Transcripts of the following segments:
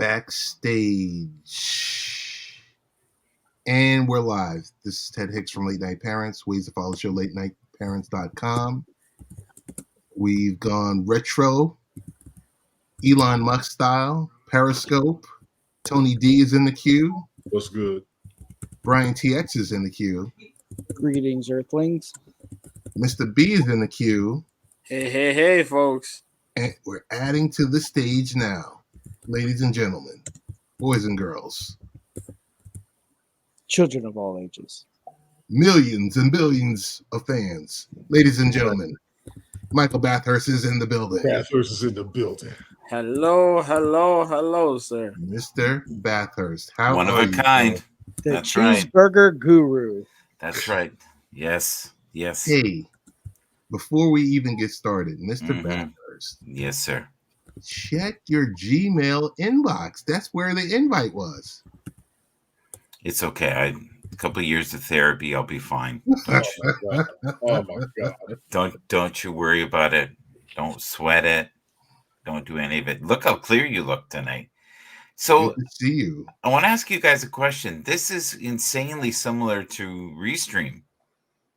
backstage. And we're live. This is Ted Hicks from Late Night Parents. Ways to follow the show, latenightparents.com. We've gone retro, Elon Musk style, Periscope. Tony D is in the queue. What's good? Brian TX is in the queue. Greetings, Earthlings. Mr. B is in the queue. Hey, folks. And we're adding to the stage now. Ladies and gentlemen, boys and girls, Children of all ages. millions and billions of fans. Ladies and gentlemen, Michael Bathurst is in the building. Bathurst is in the building. Hello, sir. Mr. Bathurst, how One of are a you, kind. sir? The That's right. cheeseburger guru. That's right. Yes. Hey, before we even get started, Mr. Mhm. Bathurst, Yes, sir. check your Gmail inbox. That's where the invite was. It's okay. A couple of years of therapy, I'll be fine. Oh my God. Don't you worry about it. Don't sweat it. Don't do any of it. Look how clear you look tonight. So Good to see you. I want to ask you guys a question. This is insanely similar to Restream.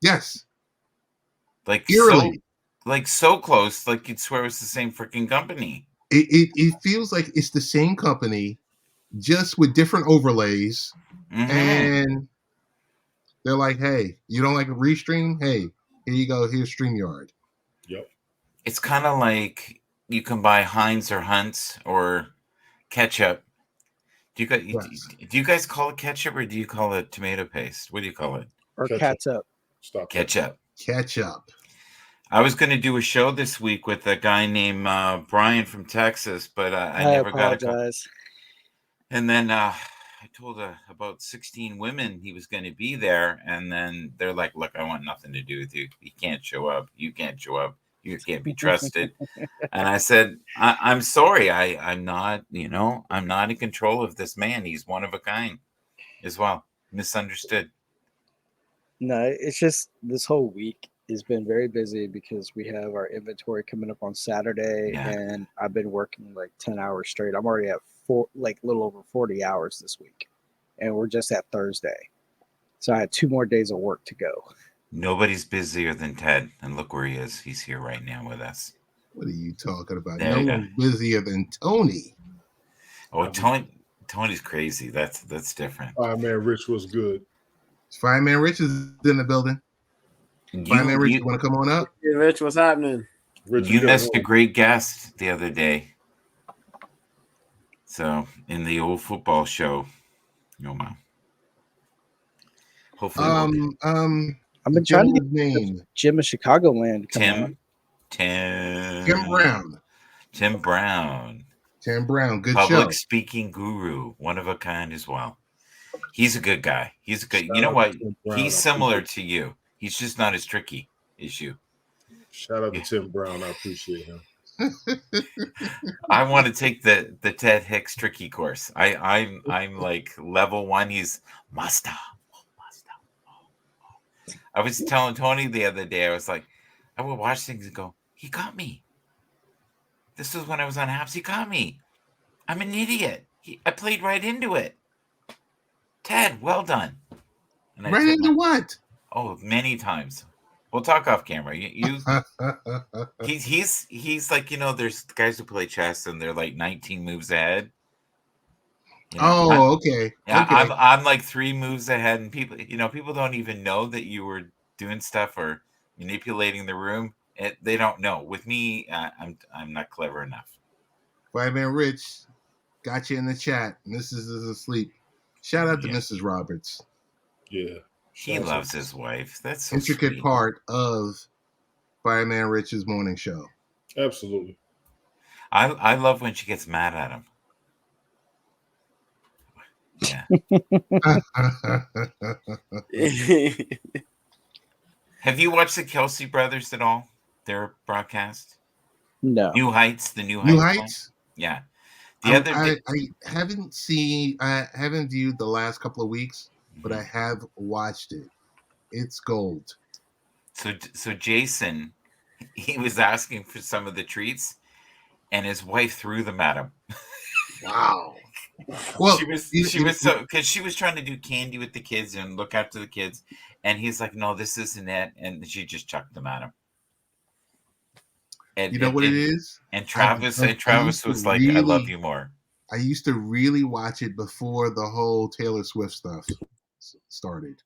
Yes, Like eerily. so close, like you'd swear it was the same freaking company. It feels like it's the same company, just with different overlays. Mhm. And they're like, hey, you don't like a Restream? Hey, here you go. Here's StreamYard. Yep. It's kind of like you can buy Heinz or Hunt's or ketchup. Do you guys call it ketchup or do you call it tomato paste? What do you call it? Or Ketchup. catsup. Stop. Ketchup. Ketchup. I was going to do a show this week with a guy named Brian from Texas, but I never got a call. apologize. And then I told about 16 women he was going to be there, and then they're like, "Look, I want nothing to do with you. He can't show up. You can't show up. You can't be trusted." And I said, I'm sorry. I'm not, I'm not in control of this man. He's one of a kind as well. Misunderstood. No, it's just this whole week has been very busy because we have our inventory coming up on Saturday, Yeah. and I've been working like 10 hours straight. I'm already at a little over 40 hours this week, and we're just at Thursday. So I had 2 more days of work to go. Nobody's busier than Ted, and look where he is. He's here right now with us. What are you talking about? There No you go. one's busier than Tony. Oh, Tony's crazy. That's different. Man, Rich was good. Fireman Rich is in the building. Fireman Rich, you want to come on up? Hey, Rich, what's happening? Rich, You missed a great guest the other day. So in the old football show, man. Hopefully, I've been trying to get his name. Jim of Chicagoland to come on. Tim Brown. Tim Brown. Tim Brown, good Public show. speaking guru, one of a kind as well. He's a good guy. He's a good. Shout You know out what? to Tim Brown. He's similar to you. He's just not as tricky as you. Shout out to Tim Brown. I appreciate him. I want to take the Ted Hicks tricky course. I'm like level 1. He's master. I was telling Tony the other day, I was like, I would watch things and go, he got me. This was when I was on apps. He got me. I'm an idiot. I played right into it. Ted, well done. And Right into what? Oh, many times. We'll talk off camera. He's like, there's guys who play chess and they're like 19 moves ahead. Okay. Yeah, okay. I'm like 3 moves ahead, and people don't even know that you were doing stuff or manipulating the room. They don't know. With me, I'm not clever enough. Fireman Rich got you in the chat. Mrs. is asleep. Shout out to Mrs. Roberts. Yeah. He loves his wife. That's so intricate sweet. part of Fireman Rich's morning show. Absolutely. I love when she gets mad at him. Yeah. Have you watched the Kelsey brothers at all? Their broadcast? No. The New Heights? New Heights? Yeah. I haven't viewed the last couple of weeks, but I have watched it. It's gold. So Jason, he was asking for some of the treats, and his wife threw them at him. Wow. Well, she was so because she was trying to do candy with the kids and look after the kids, and he's like, "No, this isn't it," and she just chucked them at him. And you know what it is? Travis was like, "I love you more." I used to really watch it before the whole Taylor Swift stuff started.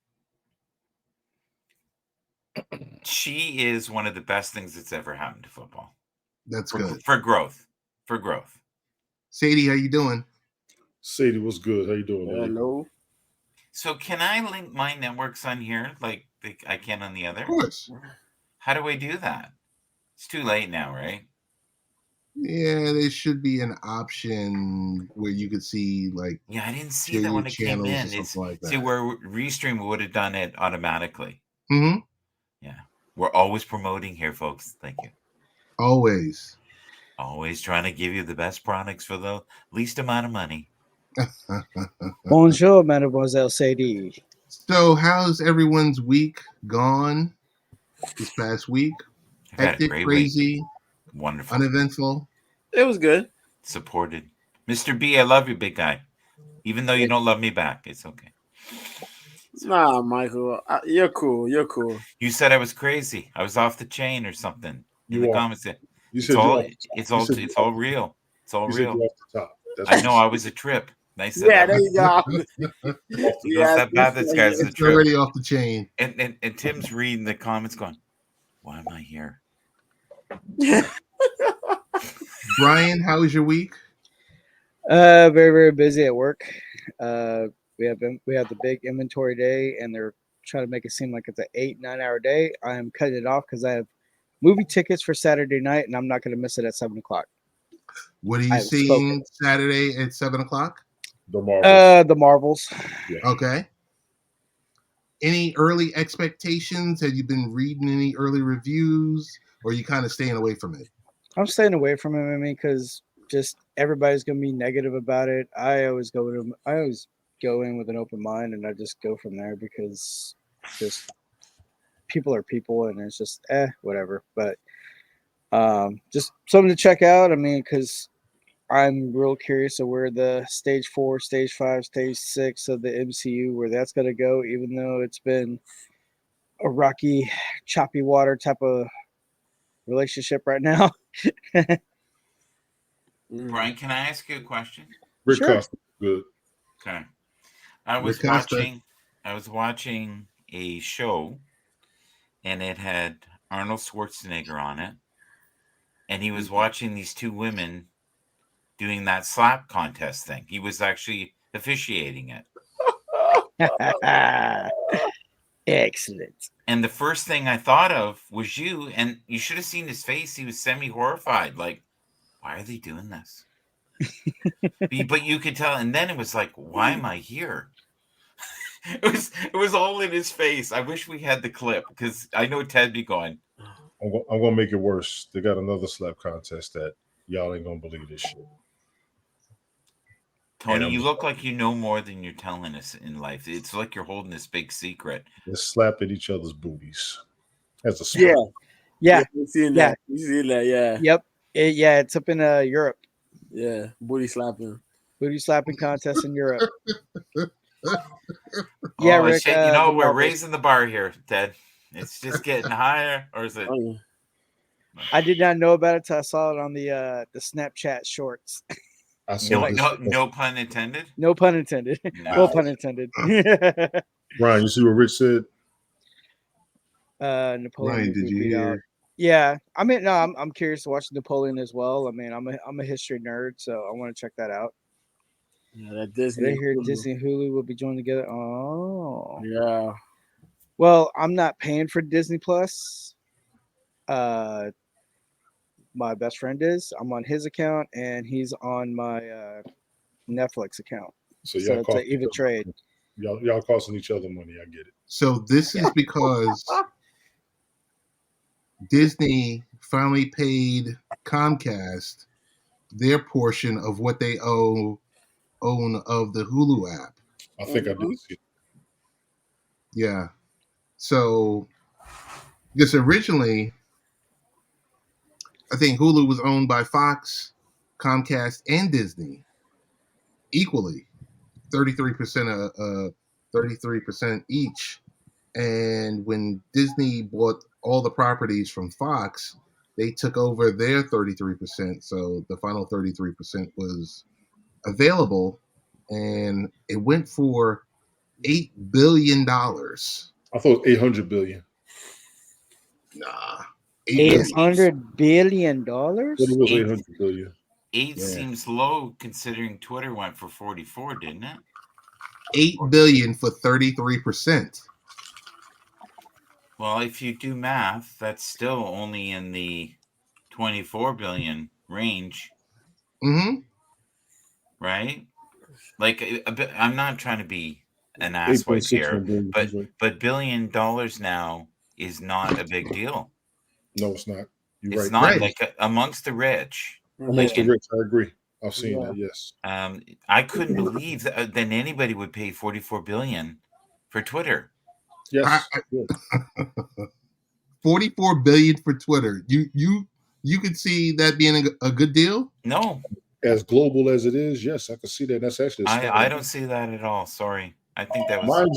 She is one of the best things that's ever happened to football. That's good. For growth. For growth. Sadie, how you doing? Sadie, what's good? How you doing? Lady? Hello. So can I link my networks on here like I can on the other? Of course. How do I do that? It's too late now, right? Yeah, there should be an option where you could see like Yeah, I didn't see share that your when it came channels or in. something It's like that. see where Restream would have done it automatically. Mm-hmm. Yeah. We're always promoting here, folks. Thank you. Always. Always trying to give you the best products for the least amount of money. Bonjour, Mademoiselle Sadie. So, how's everyone's week gone this past week? I've had a Hectic, great crazy, week. Wonderful. uneventful. It was good. Supported. Mr. B, I love you, big guy. Even though you don't love me back, it's okay. Nah, Michael, you're cool. You're cool. You said I was crazy. I was off the chain or something in the comments. You It's said all you're it's all said it's you're all off- real. It's all You said real. you're off the top. That's I what know you I was a trip. I said Yeah, that. there you go. off the Yeah, That bad this guy's a It's trip. already off the chain. And Tim's reading the comments going, why am I here? Brian, how was your week? Very, very busy at work. We have the big inventory day, and they're trying to make it seem like it's an 8-9 hour day. I am cutting it off because I have movie tickets for Saturday night, and I'm not going to miss it at 7:00. What are I you have seeing Saturday at 7:00? The Marvels. The Marvels. Okay. Any early expectations? Have you been reading any early reviews, or are you kind of staying away from it? I'm staying away from him. I mean, because just everybody's going to be negative about it. I always go in with an open mind, and I just go from there because just people are people, and it's just whatever. But just something to check out. I mean, because I'm real curious of where the stage 4, stage 5, stage 6 of the MCU, where that's going to go, even though it's been a rocky, choppy water type of relationship right now. Brian, can I ask you a question? Rick Sure. Costa, good. Okay. I was watching a show, and it had Arnold Schwarzenegger on it, and he was watching these two women doing that slap contest thing. He was actually officiating it. Excellent. And the first thing I thought of was you, and you should have seen his face. He was semi-horrified, like, why are they doing this? But you could tell, and then it was like, why am I here? It was all in his face. I wish we had the clip, because I know Ted be going, I'm gonna make it worse. They got another slap contest that y'all ain't gonna believe this shit. Tony, you look like you know more than you're telling us in life. It's like you're holding this big secret. They're slapping each other's booties. As a Yeah. sport. Yeah. You seen that? You seen that? Yeah. Yep. It's up in Europe. Yeah. Booty slapping. Booty slapping contest in Europe. Yeah, Rick. shit, you know, we're raising the bar here, Ted. It's just getting higher, or is it? Oh, I did not know about it till I saw it on the Snapchat shorts. I saw No pun intended. No pun intended. No pun intended. Ryan, you see what Rich said? Napoleon. Ryan, did you hear? Out. Yeah, I mean, no, I'm curious to watch Napoleon as well. I mean, I'm a history nerd, so I want to check that out. Yeah, that Disney. I hear Disney and Hulu will be joined together. Oh, yeah. Well, I'm not paying for Disney Plus. My best friend is. I'm on his account, and he's on my Netflix account. So it's an even trade. Y'all costing each other money. I get it. So this is because Disney finally paid Comcast their portion of what they own of the Hulu app. I think I did see it. Yeah. So, because originally, I think Hulu was owned by Fox, Comcast, and Disney. equally, 33% each. And when Disney bought all the properties from Fox, they took over their 33%. So the final 33% was available, and it went for $8 billion. I thought it was 800 billion. Nah, 8 billion. $800 billion. But it was Eight. 800 billion. 8 Yeah. seems low considering Twitter went for 44, didn't it? 8 billion for 33%. Well, if you do math, that's still only in the 24 billion range, Mm-hmm. right? Like I'm not trying to be an asswipe 8.6 here, billion. but $1 billion now is not a big deal. No, it's not. You're It's right. not Right. like amongst the rich. Amongst the and- rich, I agree. I've seen Yeah. that. Yes. I couldn't believe that anybody would pay 44 billion for Twitter. Yes. 44 billion for Twitter. You could see that being a good deal? No, As global as it is, yes, I can see that. That's actually a smart I idea. don't see that at all. Sorry. I think that was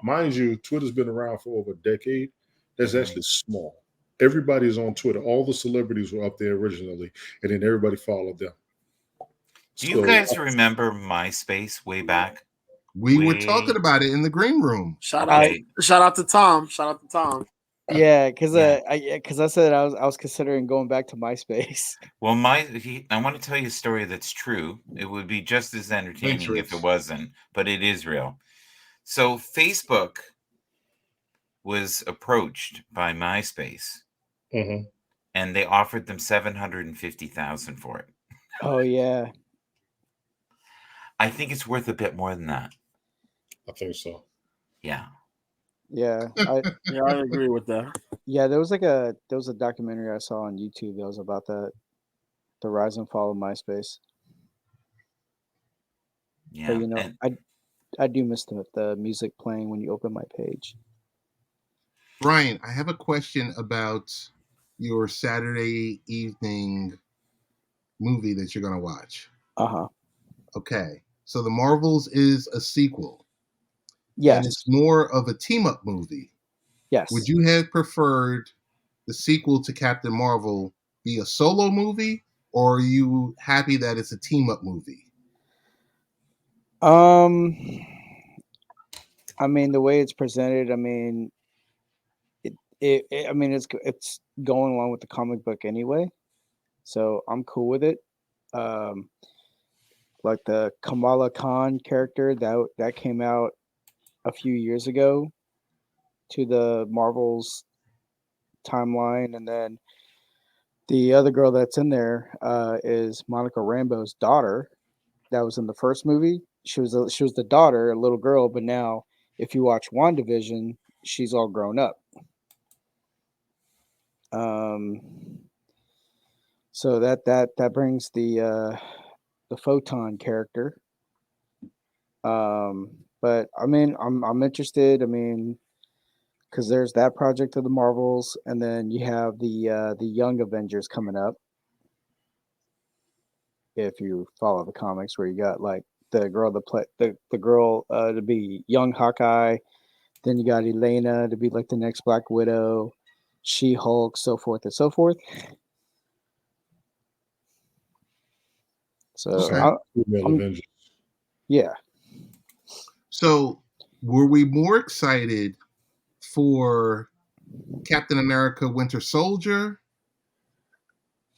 Mind you, Twitter's been around for over a decade. That's actually small. Everybody's on Twitter. All the celebrities were up there originally, and then everybody followed them. Do you guys remember MySpace way back? We were talking about it in the green room. Shout out to Tom. Shout out to Tom. Yeah, because Yeah. I said I was considering going back to MySpace. Well, I want to tell you a story that's true. It would be just as entertaining if it wasn't, but it is real. So Facebook was approached by MySpace, Mhm. and they offered them $750,000 for it. Oh yeah, I think it's worth a bit more than that. I think so. Yeah. yeah. I agree with that. Yeah, there was a documentary I saw on YouTube that was about the rise and fall of MySpace. Yeah. But I do miss the music playing when you open my page. Brian, I have a question about your Saturday evening movie that you're going to watch. Uh-huh. Okay. So The Marvels is a sequel. Yes. And it's more of a team-up movie. Yes. Would you have preferred the sequel to Captain Marvel be a solo movie, or are you happy that it's a team-up movie? I mean, the way it's presented, I mean, it's going along with the comic book anyway, so I'm cool with it. Like the Kamala Khan character that came out a few years ago to the Marvel's timeline, and then the other girl that's in there is Monica Rambeau's daughter. That was in the first movie. She was the daughter, a little girl, but now if you watch WandaVision, she's all grown up. So that brings the Photon character. But I mean, I'm interested. I mean, because there's that project of the Marvels, and then you have the Young Avengers coming up. If you follow the comics, where you got like the girl that play the girl to be young Hawkeye, then you got Elena to be like the next Black Widow, She-Hulk, so forth and so forth. So Okay. Avengers. Yeah. So were we more excited for Captain America Winter Soldier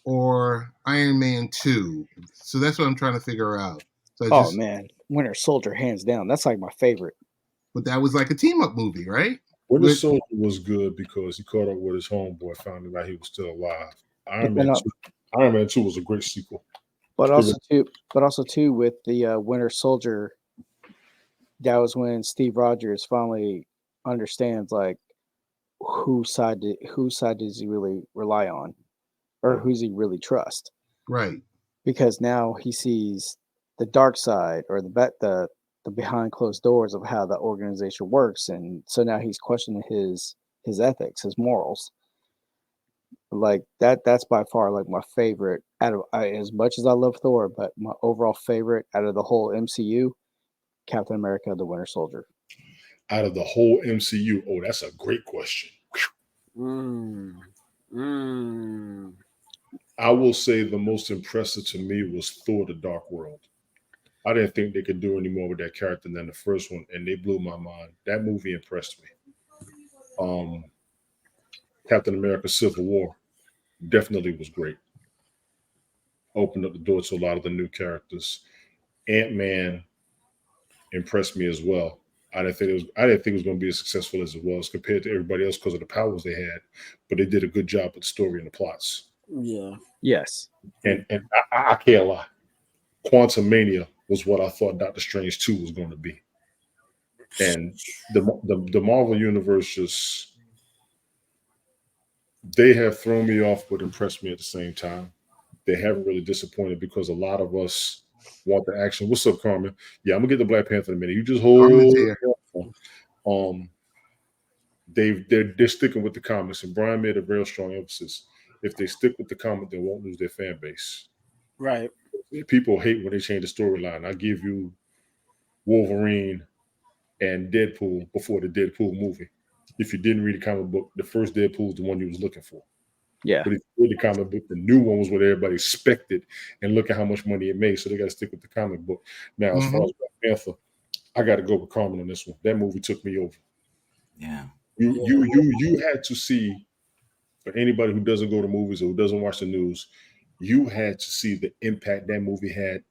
or Iron Man 2? So that's what I'm trying to figure out. So man, Winter Soldier, hands down. That's like my favorite. But that was like a team-up movie, right? Winter Soldier was good because he caught up with his homeboy, found out he was still alive. Iron Man 2 was a great sequel. But also too with the Winter Soldier, that was when Steve Rogers finally understands like whose side does he really rely on, or who's he really trust? Right. Because now he sees the dark side, or the behind closed doors of how the organization works, and so now he's questioning his ethics, his morals. Like that's by far like my favorite As much as I love Thor, but my overall favorite out of the whole MCU, Captain America: The Winter Soldier. Out of the whole MCU, oh, that's a great question. Mm. Mm. I will say the most impressive to me was Thor: The Dark World. I didn't think they could do any more with that character than the first one, and they blew my mind. That movie impressed me. Um, Captain America: Civil War definitely was great. Opened up the door to a lot of the new characters. Ant-Man impressed me as well. I didn't think it was going to be as successful as it was compared to everybody else because of the powers they had, but they did a good job with the story and the plots. Yeah. Yes. And I can't lie. Quantum Mania was what I thought Doctor Strange 2 was going to be. And the Marvel universe just, they have thrown me off but impressed me at the same time. They haven't really disappointed because a lot of us want the action. What's up, Carmen? Yeah, I'm gonna get the Black Panther in a minute. You just Carmen's hold. here. Um, they're sticking with the comics, and Brian made a real strong emphasis. If they stick with the comic, they won't lose their fan base. Right. People hate when they change the storyline. I give you Wolverine and Deadpool before the Deadpool movie. If you didn't read the comic book, the first Deadpool is the one you was looking for. Yeah. But if you read the comic book, the new one was what everybody expected, and look at how much money it made. So they got to stick with the comic book. Now, as far as Black Panther, I got to go with Carmen on this one. That movie took me over. Yeah. You had to see, for anybody who doesn't go to movies or who doesn't watch the news, you had to see the impact that movie had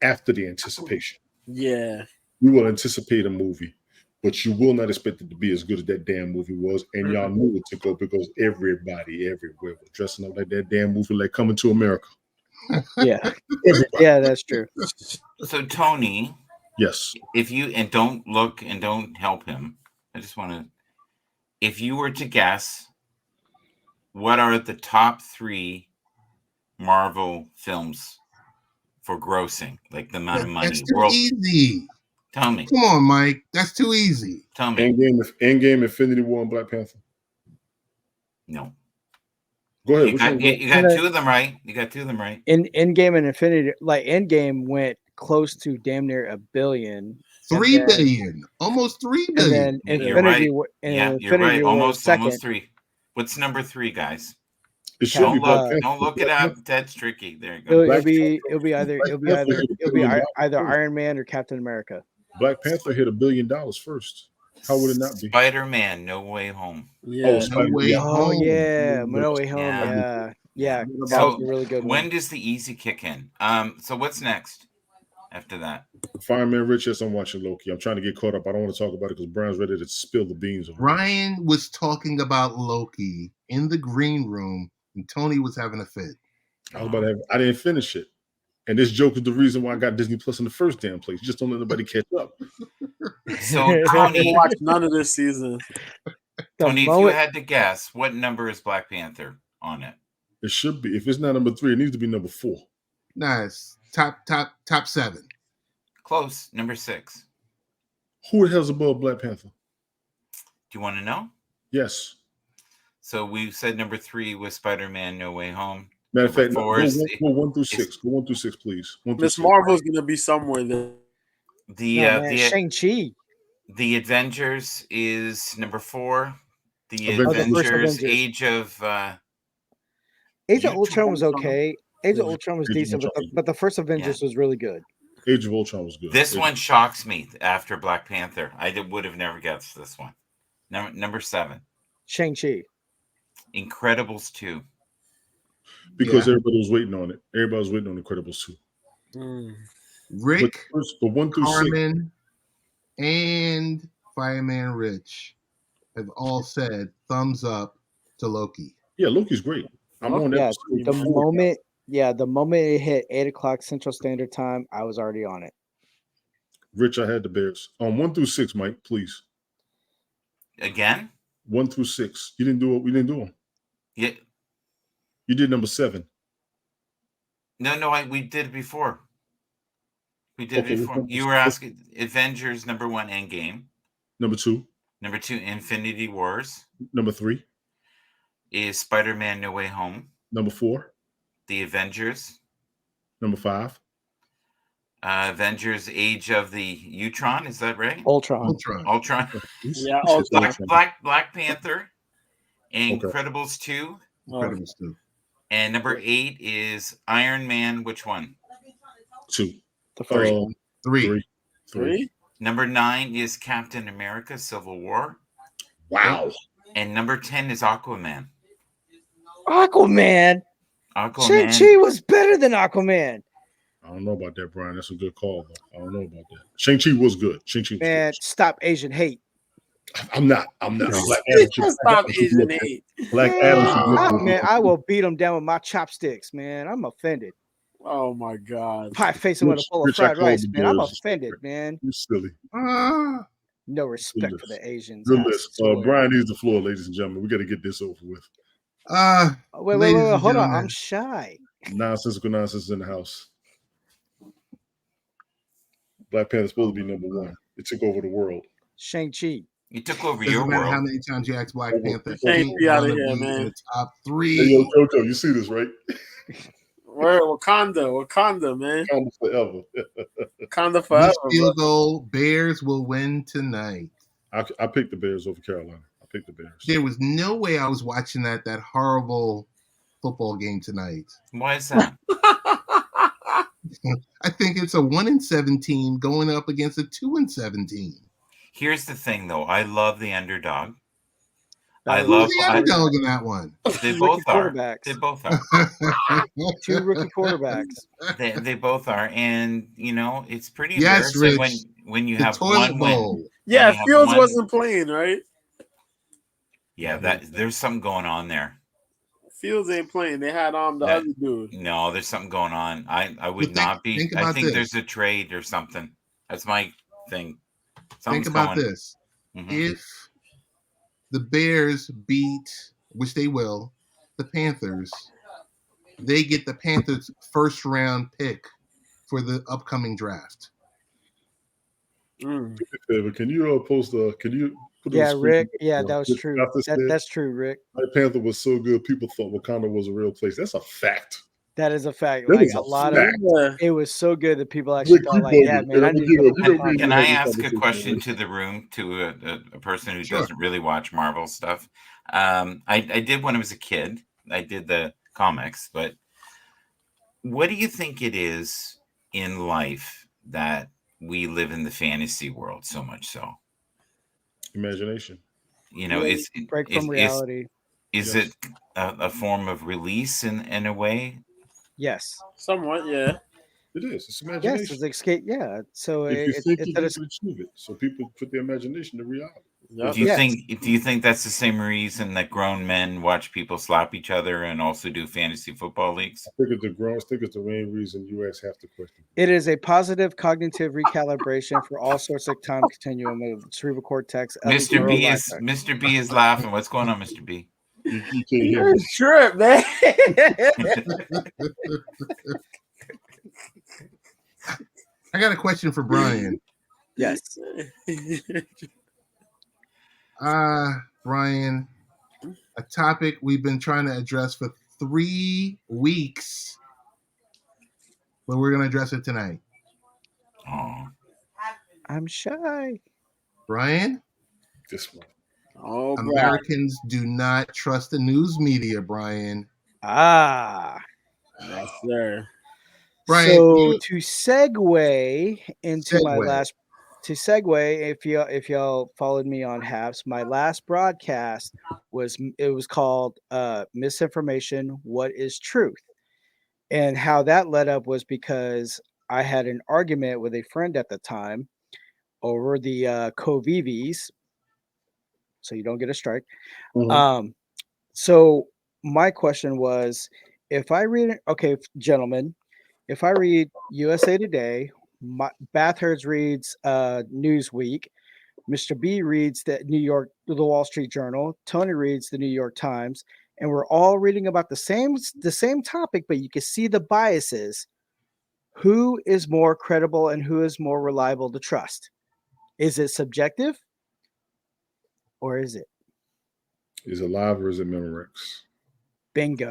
after the anticipation. Yeah. You will anticipate a movie, but you will not expect it to be as good as that damn movie was. And y'all knew it took over because everybody everywhere was dressing up like that damn movie, like Coming to America. Yeah. Everybody. Yeah, that's true. So Tony, Yes. if you and don't look and don't help him, I just want to. If you were to guess, what are the top 3 Marvel films for grossing, like the amount of money? That's too easy. Tell me. Come on, Mike. That's too easy. Tell me. Endgame, Infinity War, and Black Panther. No. Go ahead. You Which got, one? you got 2 of them right. You got 2 of them right. In Endgame and Infinity, like Endgame went close to damn near $1 billion. 3 billion. Almost 3 And billion. then You're right. Infinity You're right. War Almost second. 3. What's number 3, guys? It should be Black Panther. Don't look it up. That's tricky. There you go. It'll be either Black Panther Iron Man or Captain America. Black Panther hit $1 billion first. How would it not be? Spider-Man: No Way Home. Yeah. No Way Oh Home. yeah, No Way Home. Yeah. Yeah. That was So a really good when one. does the easy kick in? So what's next after that? Fireman Rich, yes, I'm watching Loki. I'm trying to get caught up. I don't want to talk about it because Brian's ready to spill the beans on it. Ryan was talking about Loki in the green room, and Tony was having a fit. I didn't finish it. And this joke is the reason why I got Disney Plus in the first damn place. Just don't let nobody catch up. So I haven't Tony, watched none of this season. if you had to guess, what number is Black Panther on it? It should be. If it's not number 3, it needs to be number 4. Nice. Top 7. Close. Number 6. Who the hell's above Black Panther? Do you want to know? Yes. So we said number 3 was Spider-Man: No Way Home. Matter of fact, Number 4 go 1 through 6. Go 1 through 6, please. 1 through Miss 6. Marvel's gonna be somewhere there. Shang-Chi. The Avengers is number 4. The Avengers. Avengers Age of Ultron was okay. Age of Ultron was Age of decent, Ultron. but the first Avengers was really good. Age of Ultron was good. This one shocks me after Black Panther. I would have never guessed this one. Number 7. Shang-Chi. Incredibles 2. Because everybody was waiting on it. Everybody was waiting on Incredibles 2. Rick, but 1 through 6. Carmen, and Fireman Rich have all said thumbs up to Loki. Yeah, Loki's great. I'm on Yeah, episode 4. the moment it hit 8:00 Central Standard Time, I was already on it. Rich, I had the Bears. 1 through 6, Mike, please. Again? 1 through 6. You didn't do it. We didn't do them. Yeah. You did number 7. No, we did it before. We did it before. You were asking Avengers number 1, Endgame. Number 2. Number 2, Infinity Wars. Number 3 is Spider-Man: No Way Home. Number 4 The Avengers. Number 5. Avengers: Age of the Ultron. Is that right? Ultron. Ultron. Yeah, Black Panther. Okay. Incredibles 2. Incredibles 2. And number 8 is Iron Man. Which one? 2. The first one. 3. 3. Number 9 is Captain America: Civil War. Wow. And number 10 is Aquaman. Aquaman. Shang-Chi was better than Aquaman. I don't know about that, Brian. That's a good call, though. I don't know about that. Shang-Chi was good. Shang-Chi was Man, stop Asian hate. good. I'm not. Black Adam should Stop Asian hate. Black Adam should Man, I will beat him down with my chopsticks, man. I'm offended. Oh my God. Pie facing with a bowl of Rich, I fried called rice, the man. I'm Bears. offended, man. You're silly. No respect for the Asians. Good I list. swear. Brian needs the floor, ladies and gentlemen. We got to get this over with. Wait, ladies and hold on. gentlemen. I'm shy. Nonsensical nonsense in the house. Black Panther's supposed to be number 1. It took over the world. Shang-Chi. You took over your Doesn't matter how world. many times you ask Black Panther. Shang-Chi He outta gonna here, be man. in the top Hey, 3. yo, Jojo, you see this, right? Where Wakanda, man. Wakanda forever. Wakanda forever. This field Bro. goal, Bears will win tonight. I picked the Bears over Carolina. I picked the Bears. There was no way I was watching that horrible football game tonight. Why is that? I think it's a 1-7 team going up against a 2-7 team. Here's the thing, though. I love the underdog. I Who's love the underdog in that one? They Rookie both are. quarterbacks. They both are. 2 rookie quarterbacks. They both are, and it's pretty Yes, embarrassing Rich. when you The have toilet one bowl. win. Yeah, When you have Fields one- wasn't playing, right? Yeah, there's something going on there. Fields ain't playing. They had the That- other dude. No, there's something going on. I would But not be. think I about think this. there's a trade or something. That's my thing. Think Something's about going. this. Mhm. If the Bears beat, which they will, the Panthers, they get the Panthers' first round pick for the upcoming draft. Mm. Can you post can you put Yeah, a screen Rick. up, Yeah, that was Rick true. After said That's true, Rick. Black Panther was so good, people thought Wakanda was a real place. That's a fact. That is a fact. That Like is a a lot fact. of it was so good that people actually Rick, thought, keep like, going. yeah, man, I I'm need gonna to give go. it- we Can gonna I have this ask a conversation, question Rick. to the room, to a person who Sure. doesn't really watch Marvel stuff? I did when I was a kid. I did the comics, but what do you think it is in life that we live in the fantasy world so much so? Imagination. Is Break from reality. Is Yes. it a form of release in a way? Yes. Somewhat, yeah. It is. It's Yes, imagination. it's escape. Yeah. So If you it's think it's you can achieve it, so people put their imagination to reality. Yep. Do you Yes. think that's the same reason that grown men watch people slap each other and also do fantasy football leagues? I think it's the main reason you ask half the question. It is a positive cognitive recalibration for all sorts of time continuum of cerebral cortex. Mr. B LEO, is Mr. B is laughing. What's going on, Mr. B? You can't hear You're a me. trip, man. I got a question for Brian. Yes. Brian, a topic we've been trying to address for 3 weeks, but we're going to address it tonight. Oh, I'm shy. Brian, This one. Oh, bro. Americans do not trust the news media, Brian. Ah. Yes, sir. Brian, So to segue into my Segue. last if y'all followed me on Haps, my last broadcast was called Misinformation, What is Truth? And how that led up was because I had an argument with a friend at the time over the COVVs, so you don't get a strike. Mhm. So my question was, if I read, okay, gentlemen, if I read USA Today, Bathurst reads Newsweek, Mr. B reads the Wall Street Journal, Tony reads the New York Times, and we're all reading about the same topic, but you can see the biases. Who is more credible and who is more reliable to trust? Is it subjective, or is it? Is it live or is it Memorex? Bingo.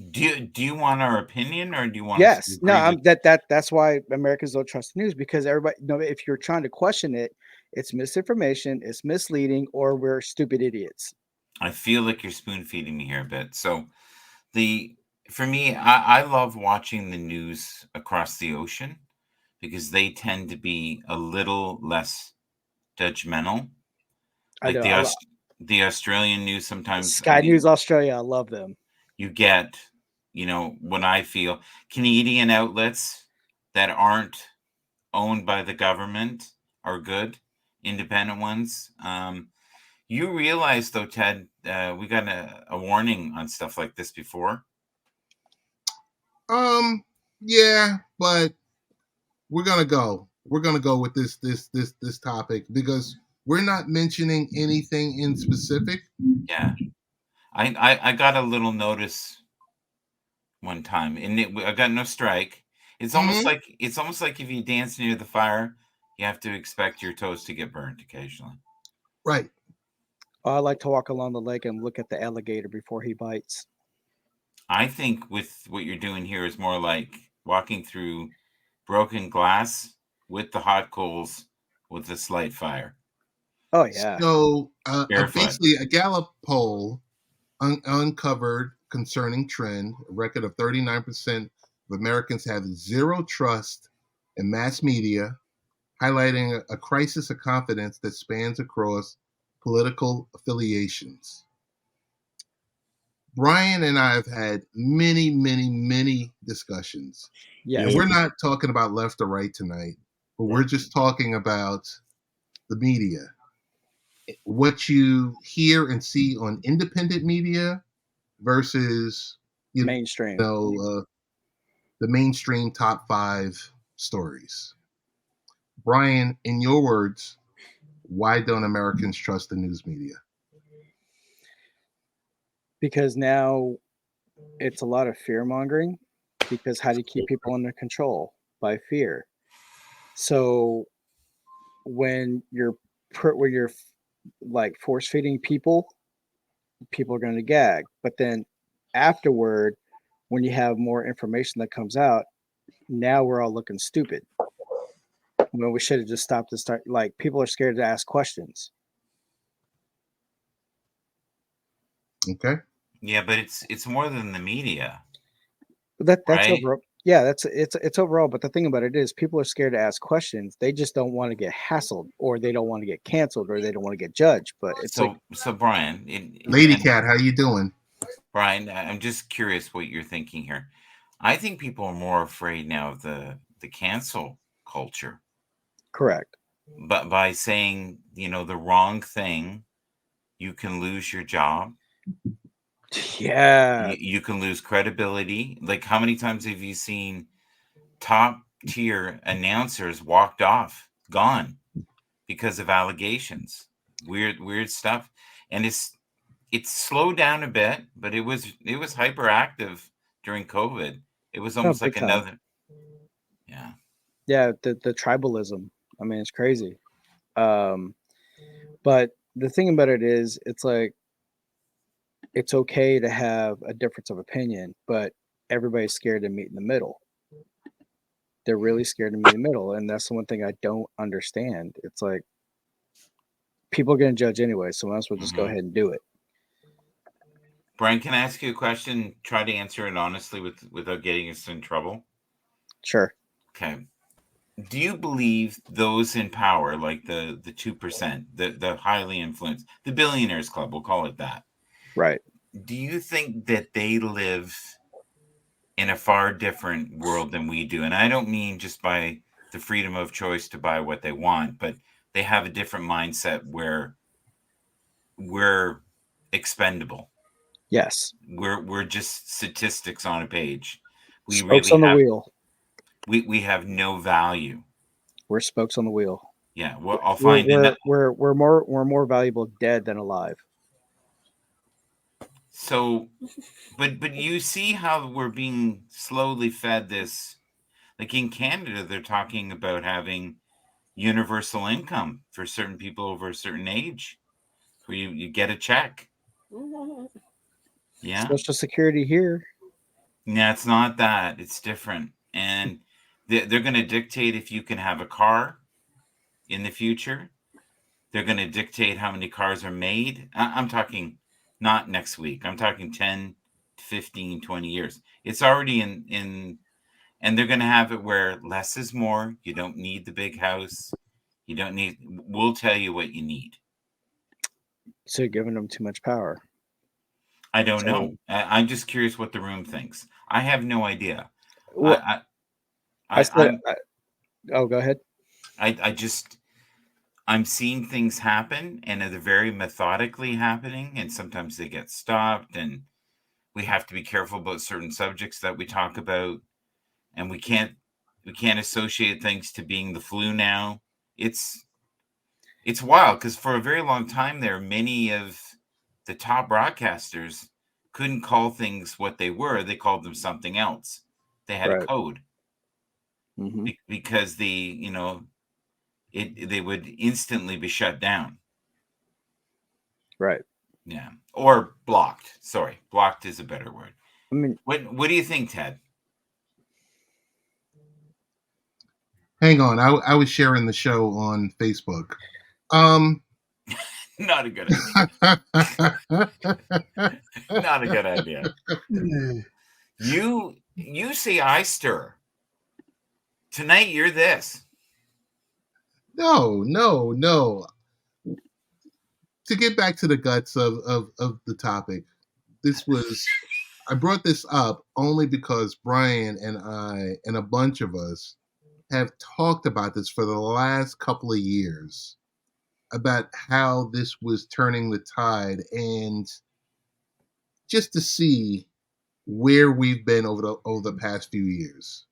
Do you want our opinion, or do you want us to Yes. No, agree with- that's why Americans don't trust the news, because everybody, if you're trying to question it, it's misinformation, it's misleading, or we're stupid idiots. I feel like you're spoon feeding me here a bit. So for me, I love watching the news across the ocean because they tend to be a little less judgmental. I Like know. the Australian news sometimes. Sky News Australia, I love them. You get, what I feel, Canadian outlets that aren't owned by the government are good, independent ones. You realize, though, Ted, we got a warning on stuff like this before. Yeah, but we're gonna go. We're gonna go with this topic because we're not mentioning anything in specific. Yeah, I got a little notice one time, and I got no strike. It's almost like if you dance near the fire, you have to expect your toes to get burnt occasionally. Right. I like to walk along the lake and look at the alligator before he bites. I think with what you're doing here is more like walking through broken glass with the hot coals with a slight fire. Oh yeah. So Barefoot. basically, a Gallup poll uncovered concerning trend. A record of 39% of Americans have zero trust in mass media, highlighting a crisis of confidence that spans across political affiliations. Brian and I have had many, many, many discussions. Yes. And we're not talking about left or right tonight, but we're just talking about the media. What you hear and see on independent media versus Mainstream. the mainstream top 5 stories. Brian, in your words, why don't Americans trust the news media? Because now it's a lot of fear mongering. Because how do you keep people under control? By fear. So when you're like force feeding people are going to gag. But then afterward, when you have more information that comes out, now we're all looking stupid. When we should have just stopped and start. Like, people are scared to ask questions. Okay. Yeah, but it's more than the media. That's right? overall. Yeah, it's overall. But the thing about it is, people are scared to ask questions. They just don't want to get hassled, or they don't want to get canceled, or they don't want to get judged. But it's So Brian, Lady Cat, how you doing? Brian, I'm just curious what you're thinking here. I think people are more afraid now of the cancel culture. Correct. But by saying, the wrong thing, you can lose your job. Yeah. You can lose credibility. Like, how many times have you seen top tier announcers walked off, gone because of allegations, weird stuff? And it's slowed down a bit, but it was hyperactive during COVID. It was almost like another. Yeah. Yeah, the tribalism. I mean, it's crazy. But the thing about it is, it's like, it's okay to have a difference of opinion, but everybody's scared to meet in the middle. They're really scared to meet in the middle, and that's the one thing I don't understand. It's like, people are going to judge anyway, so might as well just go ahead and do it. Brian, can I ask you a question? Try to answer it honestly without getting us in trouble. Sure. Okay. Do you believe those in power, like the 2%, the highly influenced, the billionaires club, we'll call it that. Right. Do you think that they live in a far different world than we do? And I don't mean just by the freedom of choice to buy what they want, but they have a different mindset where we're expendable. Yes. We're just statistics on a page. We Spokes really on the have, wheel. We have no value. We're spokes on the wheel. Yeah, well, I'll find it. We're more valuable dead than alive. So, but you see how we're being slowly fed this. Like in Canada, they're talking about having universal income for certain people over a certain age, where you get a check. Yeah. Social Security here. Yeah, it's not that. It's different. And they're going to dictate if you can have a car in the future. They're going to dictate how many cars are made. I'm talking not next week. I'm talking 10, 15, 20 years. It's already in and they're going to have it where less is more. You don't need the big house. You don't need, we'll tell you what you need. So you're giving them too much power. I don't So- know. I'm just curious what the room thinks. I have no idea. Well, I said, I'm, oh, go ahead. I'm seeing things happen and they're very methodically happening, and sometimes they get stopped, and we have to be careful about certain subjects that we talk about, and we can't associate things to being the flu now. It's wild because for a very long time there, many of the top broadcasters couldn't call things what they were. They called them something else. They had a Right. code Hmm. because they would instantly be shut down. Right. Yeah. Or blocked. Sorry. Blocked is a better word. I mean, What do you think, Ted? Hang on, I was sharing the show on Facebook. Not a good idea. Not a good idea. You say I stir. Tonight you're this. No. To get back to the guts of the topic, I brought this up only because Brian and I and a bunch of us have talked about this for the last couple of years about how this was turning the tide, and just to see where we've been over the past few years,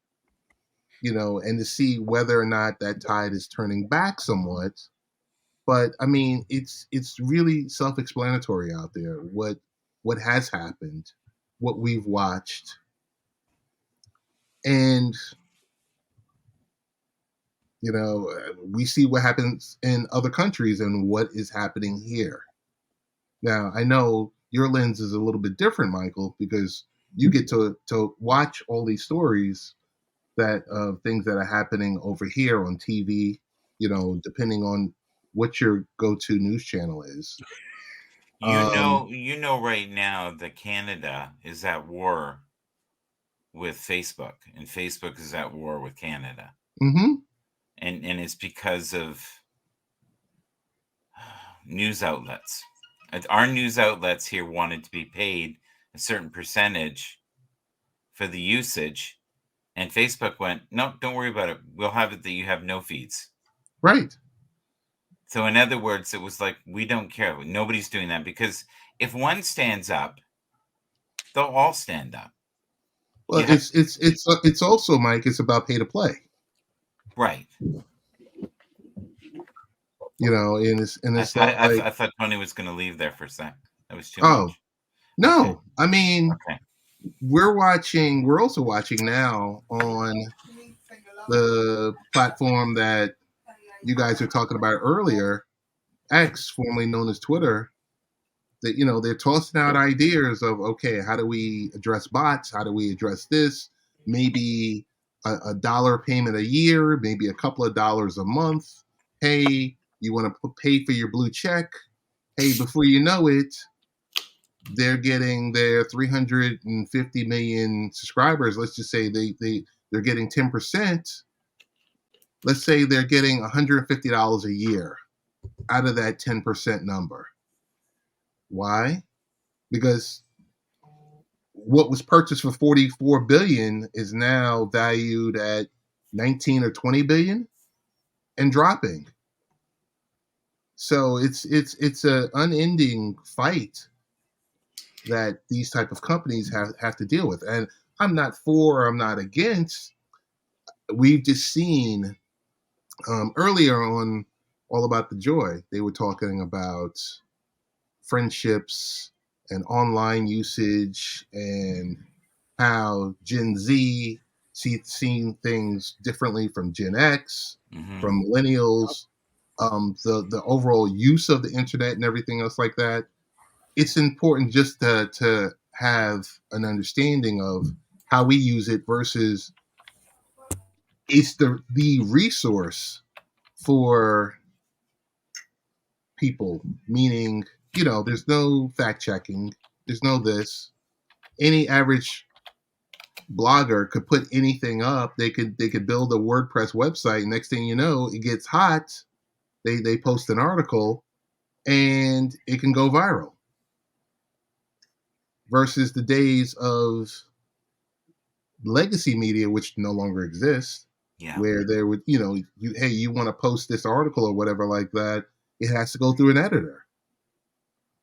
and to see whether or not that tide is turning back somewhat. But I mean, it's really self-explanatory out there what has happened, what we've watched, and we see what happens in other countries and what is happening here. Now, I know your lens is a little bit different, Michael, because you get to watch all these stories that of things that are happening over here on TV, depending on what your go-to news channel is. You know right now that Canada is at war with Facebook, and Facebook is at war with Canada. Mm-hmm. And it's because of news outlets. Our news outlets here wanted to be paid a certain percentage for the usage, and Facebook went, no, don't worry about it. We'll have it that you have no feeds. Right. So in other words, it was like, we don't care. Nobody's doing that, because if one stands up, they'll all stand up. Well, it's also, Mike, it's about pay to play. Right. And it's not like, I thought Tony was going to leave there for a sec. That was too oh much. no, Okay. I mean, Okay. we're also watching now on the platform that you guys were talking about earlier, X, formerly known as Twitter, that they're tossing out ideas of, okay, how do we address bots? How do we address this? Maybe a dollar payment a year, maybe a couple of dollars a month. Hey, you want to pay for your blue check? Hey, before you know it, they're getting their 350 million subscribers. Let's just say they're getting 10%. Let's say they're getting $150 a year out of that 10% number. Why? Because what was purchased for 44 billion is now valued at 19 or 20 billion and dropping. So it's an unending fight that these type of companies have to deal with. And I'm not for, I'm not against. We've just seen earlier on All About the Joy, they were talking about friendships and online usage and how Gen Z seeing things differently from Gen X, from millennials, the overall use of the internet and everything else like that. It's important just to have an understanding of how we use it versus it's the resource for people, meaning, there's no fact checking, there's no this. Any average blogger could put anything up. They could build a WordPress website. Next thing you know, it gets hot. They post an article and it can go viral. Versus the days of legacy media, which no longer exists, where there would, you want to post this article or whatever like that, it has to go through an editor.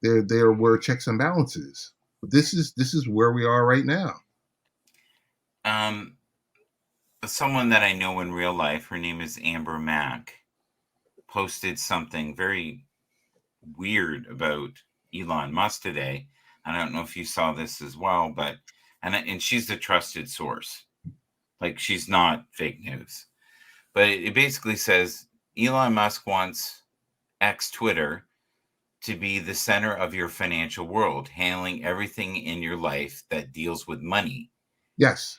There were checks and balances. But this is where we are right now. Someone that I know in real life, her name is Amber Mack, posted something very weird about Elon Musk today. I don't know if you saw this as well, but and she's the trusted source. Like, she's not fake news. But it basically says Elon Musk wants X Twitter to be the center of your financial world, handling everything in your life that deals with money. Yes.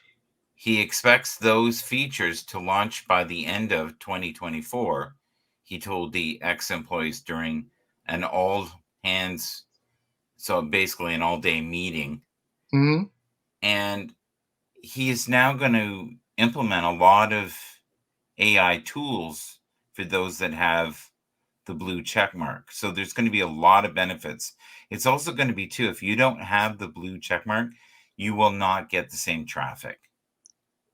He expects those features to launch by the end of 2024, he told the X employees during an all-hands, so basically an all-day meeting. Mm-hmm. And he is now going to implement a lot of AI tools for those that have the blue check mark. So there's going to be a lot of benefits. It's also going to be, too, if you don't have the blue check mark, you will not get the same traffic.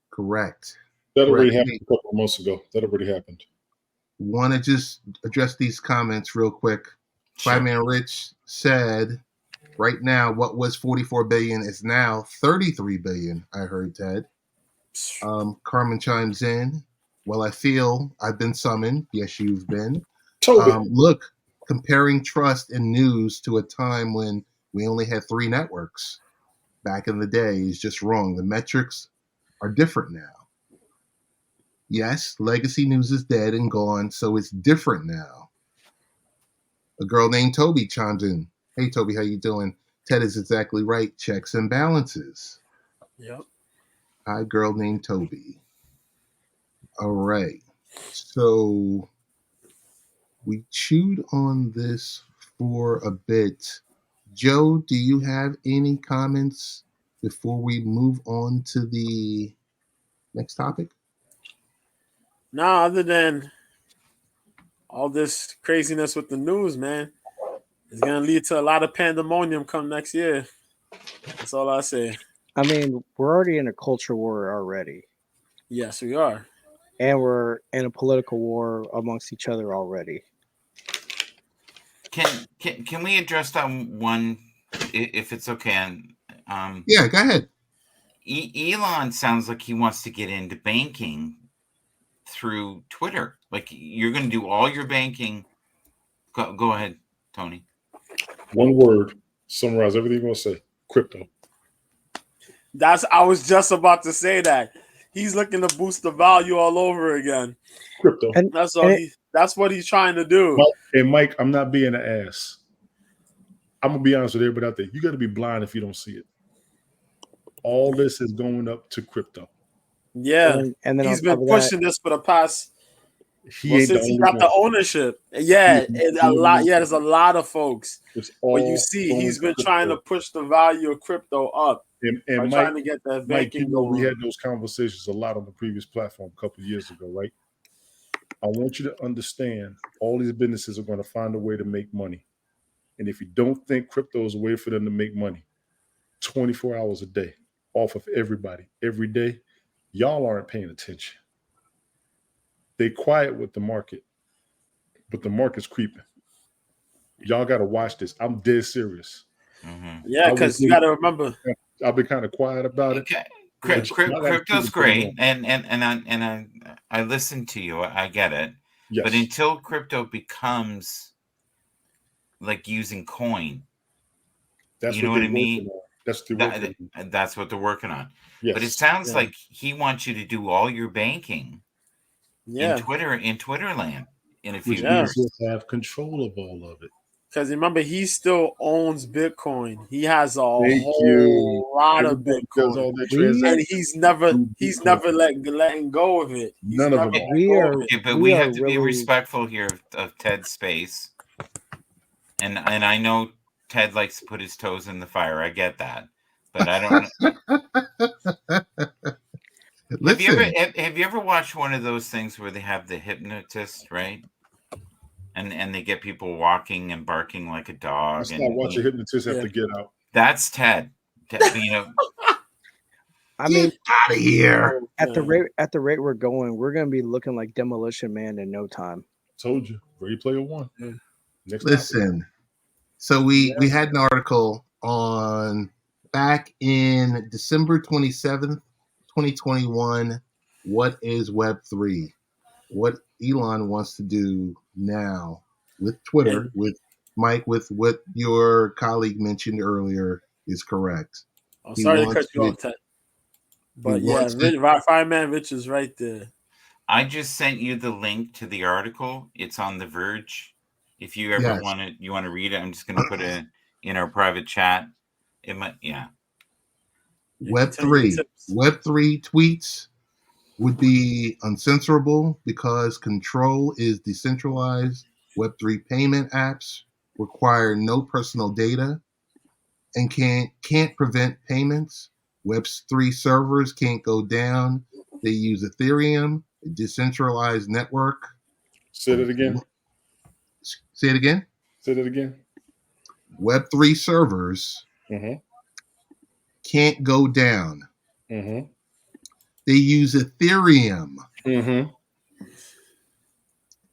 Correct. That already happened a couple of months ago. That already happened. Want to just address these comments real quick. Sure. Fireman Rich said, right now, what was 44 billion is now 33 billion. I heard Ted. Carmen chimes in. Well, I feel I've been summoned. Yes, you've been. Look, comparing trust in news to a time when we only had 3 networks back in the day is just wrong. The metrics are different now. Yes, legacy news is dead and gone, so it's different now. A girl named Toby chimes in. Hey, Toby, how you doing? Ted is exactly right. Checks and balances. Yep. Hi, girl named Toby. All right. So we chewed on this for a bit. Joe, do you have any comments before we move on to the next topic? No, other than all this craziness with the news, man, it's gonna lead to a lot of pandemonium come next year. That's all I say. I mean, we're already in a culture war already, Yes, we are. and we're in a political war amongst each other already. Can we address that one, if it's okay? Yeah, go ahead. Elon sounds like he wants to get into banking through Twitter. Like, you're going to do all your banking. Go ahead, Tony. One word, summarize everything you're going to say. Crypto. I was just about to say that. He's looking to boost the value all over again. Crypto. And That's what he's trying to do. Mike, I'm not being an ass. I'm going to be honest with everybody out there. You got to be blind if you don't see it. All this is going up to crypto. Yeah. And then he's been pushing this for the past since he got the ownership. Yeah, there's a lot of folks. But you see, he's been trying to push the value of crypto up. And Mike, trying to get that banking going. We had those conversations a lot on the previous platform a couple of years ago, right? I want you to understand all these businesses are going to find a way to make money. And if you don't think crypto is a way for them to make money, 24 hours a day, off of everybody, every day, y'all aren't paying attention. They quiet with the market, but the market's creeping. Y'all got to watch this. I'm dead serious. Mm-hmm. Yeah, because you got to remember. I've been kind of quiet about it. Okay. Crypto's great, and I listen to you. I get it. Yes. But until crypto becomes like using coin, that's you know what I mean? That's what they're working on. Yes. But it sounds like he wants you to do all your banking in Twitter land in a few years. Will have control of all of it. Because remember, he still owns Bitcoin. He has a Thank you. whole lot of Everybody does all Bitcoin, their We- and transactions. he's Bitcoin. never letting go of it. He's None of never them let are. we go are of it. Okay, but we we are have to be really respectful here of Ted's space. And I know Ted likes to put his toes in the fire. I get that. But I don't know. Listen, Have you ever watched one of those things where they have the hypnotist, right? And they get people walking and barking like a dog, Let's not and watch a hypnotist have Yeah. to get out. that's Ted. You know, I mean, get out of here. at the rate we're going, we're gonna be looking like Demolition Man in no time. Told you. Ready Player One. Yeah. Next topic. Listen, so we had an article on back in December 27th, 2021. What is Web3? What Elon wants to do now with Twitter, And- with Mike, with what your colleague mentioned earlier is correct. I'm He sorry to wants cut you to- off, Ted. But he yeah, wants to- Fireman Rich is right there. I just sent you the link to the article. It's on The Verge. If you ever Yes. want to read it, I'm just going to put it in our private chat. It might, yeah. Web3. Web3 tweets would be uncensorable because control is decentralized. Web3 payment apps require no personal data and can't prevent payments. Web3 servers can't go down. They use Ethereum, a decentralized network. Say that again. Say it again. Say that again. Web3 servers Mm-hmm. can't go down. Mm-hmm. They use Ethereum, Mm-hmm.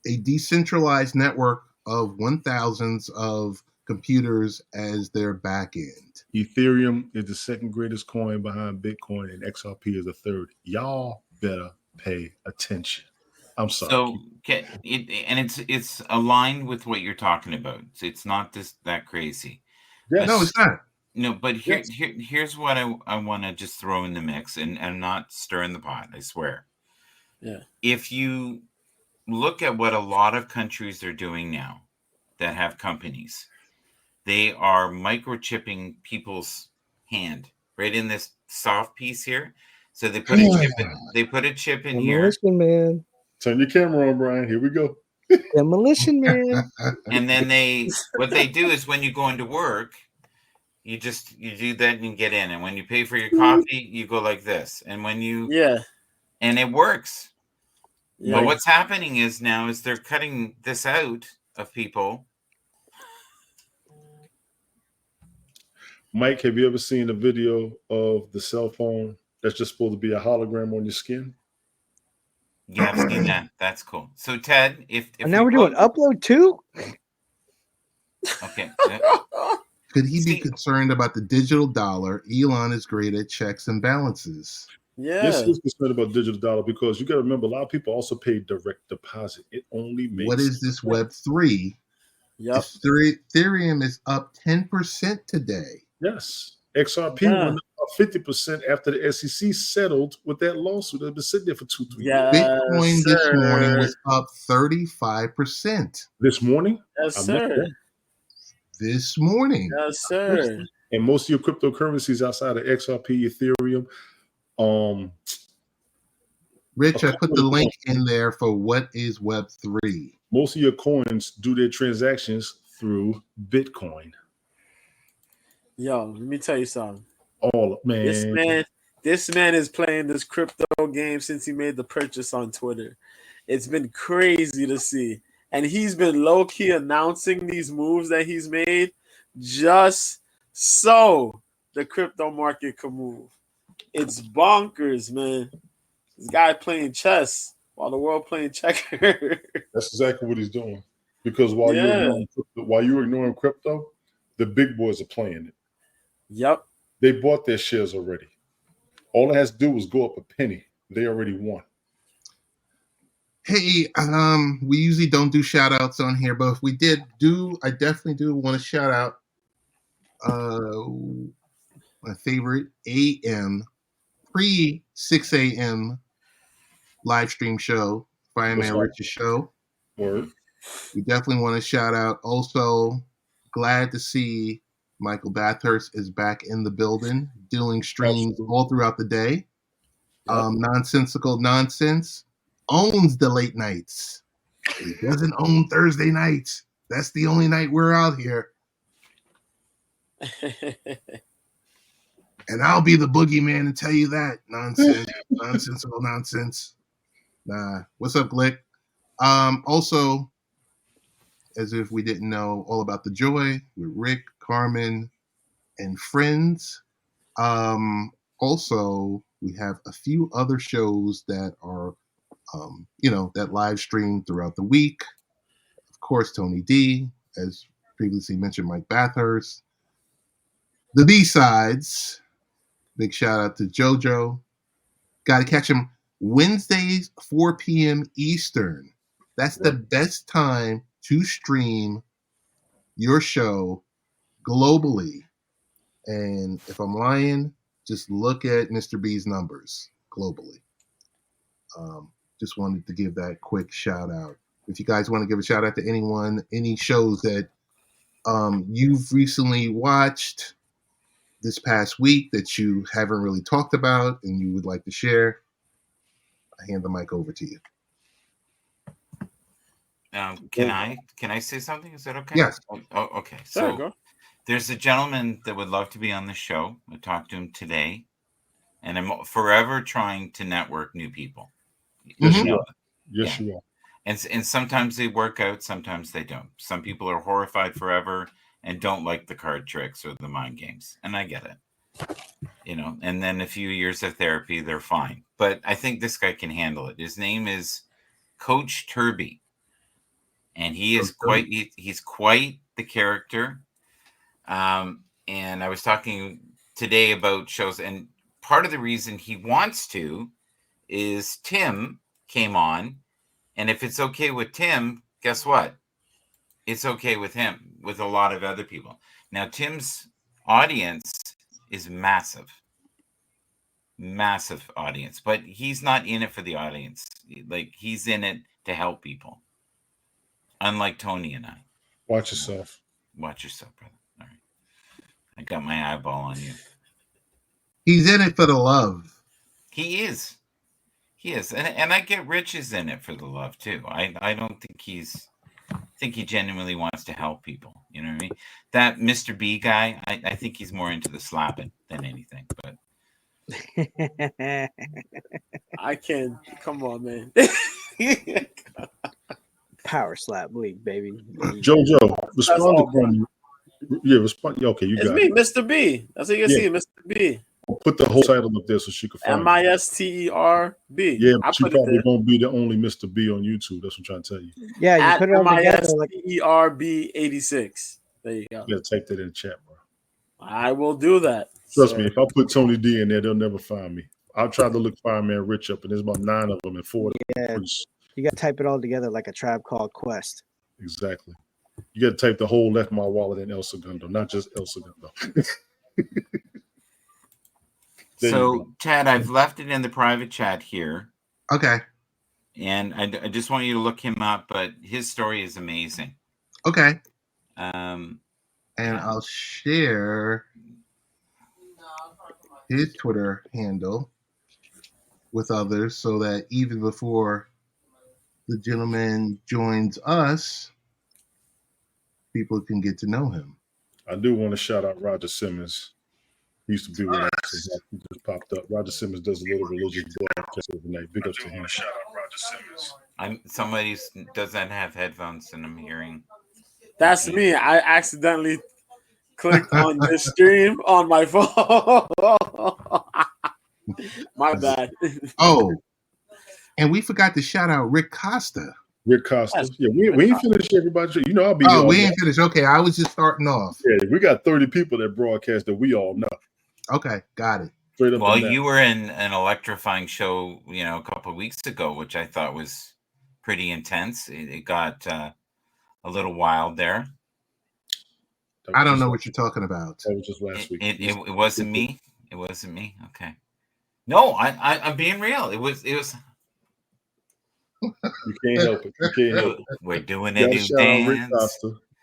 a decentralized network of 1,000s of computers as their backend. Ethereum is the second greatest coin behind Bitcoin, and XRP is the third. Y'all better pay attention. I'm sorry. So, it's aligned with what you're talking about. So it's not that crazy. Yes. No, it's not. No, but Yes. here's what I want to just throw in the mix, and I'm not stirring the pot, I swear. Yeah. If you look at what a lot of countries are doing now that have companies, they are microchipping people's hand right in this soft piece here. So they put a chip in here, Demolition Man. Turn your camera on, Brian. Here we go. Demolition Man. and then what they do is when you go into work, you do that and you get in, and when you pay for your coffee, you go like this, and when you and it works. Yeah. But what's happening is they're cutting this out of people. Mike, have you ever seen a video of the cell phone that's just supposed to be a hologram on your skin? Yeah, I've seen that. That's cool. So Ted, if And now we're doing upload too? Okay. Could he be concerned about the digital dollar? Elon is great at checks and balances. Yeah. Yes, he's concerned about digital dollar because you got to remember a lot of people also pay direct deposit. It only makes What is this Web3? Yep. Ethereum is up 10% today. Yes. XRP Yeah. went up 50% after the SEC settled with that lawsuit that's been sitting there for 2-3 years. Bitcoin this morning was up 35%. This morning? Yes, I missed sir. that. This morning. Yes, sir. And most of your cryptocurrencies outside of XRP, Ethereum, Rich, I put the link in there for what is Web3. most of your coins do their transactions through Bitcoin. Yo, let me tell you something. Man. This man is playing this crypto game since he made the purchase on Twitter. It's been crazy to see. And he's been low-key announcing these moves that he's made just so the crypto market can move. It's bonkers, man. This guy playing chess while the world playing checkers. That's exactly what he's doing. Because while you're ignoring crypto, the big boys are playing it. Yep. They bought their shares already. All it has to do is go up a penny. They already won. Hey, we usually don't do shout outs on here, but if we I definitely do want to shout out my favorite pre 6 a.m. live stream show, Fireman Rich's show. Word. We definitely want to shout out also glad to see Michael Bathurst is back in the building, doing streams Absolutely. all throughout the day. Yep. Nonsensical Nonsense owns the late nights. He doesn't own Thursday nights. That's the only night we're out here. And I'll be the boogeyman and tell you that. Nonsense. Nonsensical nonsense. Nah. What's up, Glick? Also, as if we didn't know all about the joy with Rick, Carmen, and friends. Also, we have a few other shows that are, that live stream throughout the week. Of course, Tony D, as previously mentioned, Mike Bathurst. The B-Sides. Big shout out to JoJo. Got to catch him Wednesdays, 4 p.m. Eastern. That's the best time to stream your show globally. And if I'm lying, just look at Mr. B's numbers globally. Just wanted to give that quick shout out. If you guys want to give a shout out to anyone, any shows that you've recently watched this past week that you haven't really talked about and you would like to share, I hand the mic over to you. Can I say something? Is that okay? Yes. Oh, okay. Sure, So go. there's a gentleman that would love to be on the show. I talked to him today, and I'm forever trying to network new people. Yes, Mhm. you are. Yes, you are. And sometimes they work out, sometimes they don't. Some people are horrified forever and don't like the card tricks or the mind games, and I get it. And then a few years of therapy, they're fine. But I think this guy can handle it. His name is Coach Turby, and he is he's quite the character. And I was talking today about shows, and part of the reason he wants to is Tim came on, and if it's okay with Tim, guess what? It's okay with him, with a lot of other people. Now, Tim's audience is massive audience, but he's not in it for the audience. Like, he's in it to help people. Unlike Tony and I. Watch yourself. Watch yourself, brother. All right. I got my eyeball on you. He's in it for the love. He is. And I get Rich is in it for the love too. I don't think I think he genuinely wants to help people. You know what I mean? That Mr. B guy, I think he's more into the slapping than anything. But I can't. Come on, man. Power slap league, baby. JoJo, respond all to Carmen. Yeah, respond. Okay, you It's got me, it. Mr. B. That's what you can see, Mr. B. I'll put the whole title up there so she can find it. MISTERB. Yeah, I but she put it probably there. won't be the only Mr. B on YouTube. That's what I'm trying to tell you. Yeah, you At put it all together like MISTERB 86. There you go. You gotta type that in the chat, bro. I will do that. Trust sir. me, if I put Tony D in there, they'll never find me. I'll try to look Fireman Rich up, and there's about 9 of them and 4 yeah, you got to type it all together like a Tribe Called Quest. Exactly. You got to type the whole Left My Wallet in El Segundo, not just El Segundo. so, Ted, I've left it in the private chat here. Okay. And I just want you to look him up, but his story is amazing. Okay. And I'll share his Twitter handle with others so that even before the gentleman joins us, people can get to know him. I do want to shout out Roger Simmons. He used to be with us. He just popped up. Roger Simmons does a little religious broadcast overnight. Big ups to him. Shout out Roger Simmons. Somebody doesn't have headphones, and I'm hearing. That's me. I accidentally clicked on this stream on my phone. My bad. Oh, and we forgot to shout out Rick Costa. Rick Costa. Yeah, we ain't finished everybody. You know, I'll be here. Oh, we ain't finished. Okay, I was just starting off. Yeah, we got 30 people that broadcast that we all know. Okay, got it. Straight up. Well, you were in an electrifying show, a couple of weeks ago, which I thought was pretty intense. It got a little wild there. I don't know what you're talking about. That was just last week. It wasn't me. It wasn't me. Okay. No, I'm being real. It was. You can't help it. You can't help it. We're doing a new dance.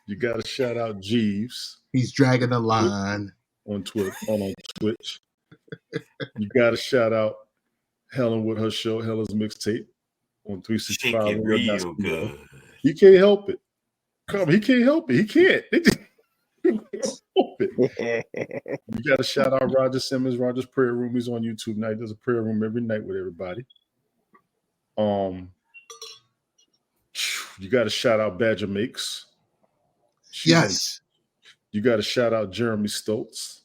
You got to shout out Jeeves He's dragging the line. on Twitch. You got to shout out Helen with her show, Helen's Mixtape, on Shake it 365. real good. He can't help it. He can't help it. He can't. He can't help it. You got to shout out Roger Simmons, Roger's Prayer Room. He's on YouTube now. He does a prayer room every night with everybody. You got to shout out Badger Makes. Yes. You got to shout out Jeremy Stoltz.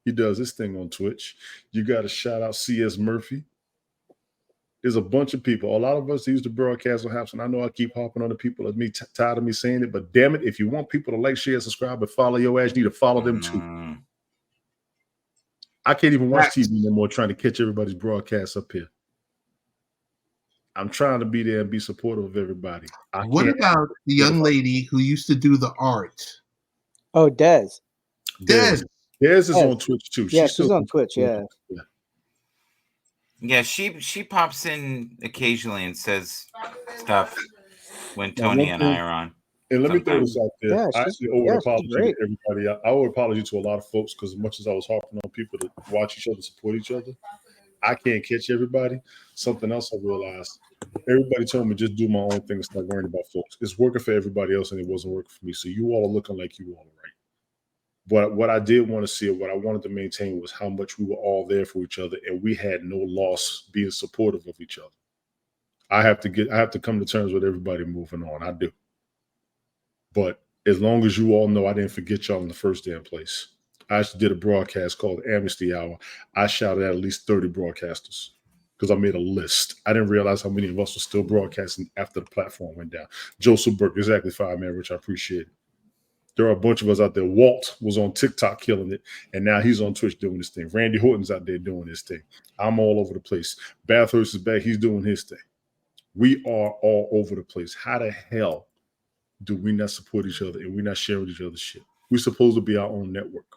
He does this thing on Twitch. You got to shout out C.S. Murphy. There's a bunch of people. A lot of us use the broadcast on Haps, and I know I keep hopping on the people of me tired of me saying it, but damn it, if you want people to like, share, subscribe, and follow your ass, you need to follow them too. I can't even watch TV anymore trying to catch everybody's broadcasts up here. I'm trying to be there and be supportive of everybody. What about the young lady who used to do the art? Oh, Des. Des is on Twitch too. Yeah, she's on Twitch. Yeah. Yeah, she pops in occasionally and says stuff when Tony and I are on. And let me throw this out there. Yeah, I actually owe an apology to everybody. I owe an apology to a lot of folks because as much as I was harping on people to watch each other, support each other, I can't catch everybody. Something else I realized. Everybody told me just do my own thing and stop worrying about folks. It's working for everybody else and it wasn't working for me. So you all are looking like you all are right. But what I did want to see, or what I wanted to maintain, was how much we were all there for each other, and we had no loss being supportive of each other. I have to come to terms with everybody moving on. I do. But as long as you all know, I didn't forget y'all in the first damn place. I actually did a broadcast called Amnesty Hour. I shouted at least 30 broadcasters because I made a list. I didn't realize how many of us were still broadcasting after the platform went down. Joseph Burke, exactly 5 man, Rich. I appreciate it. There are a bunch of us out there. Walt was on TikTok killing it, and now he's on Twitch doing his thing. Randy Horton's out there doing his thing. I'm all over the place. Bathurst is back. He's doing his thing. We are all over the place. How the hell do we not support each other and we're not sharing each other's shit? We're supposed to be our own network.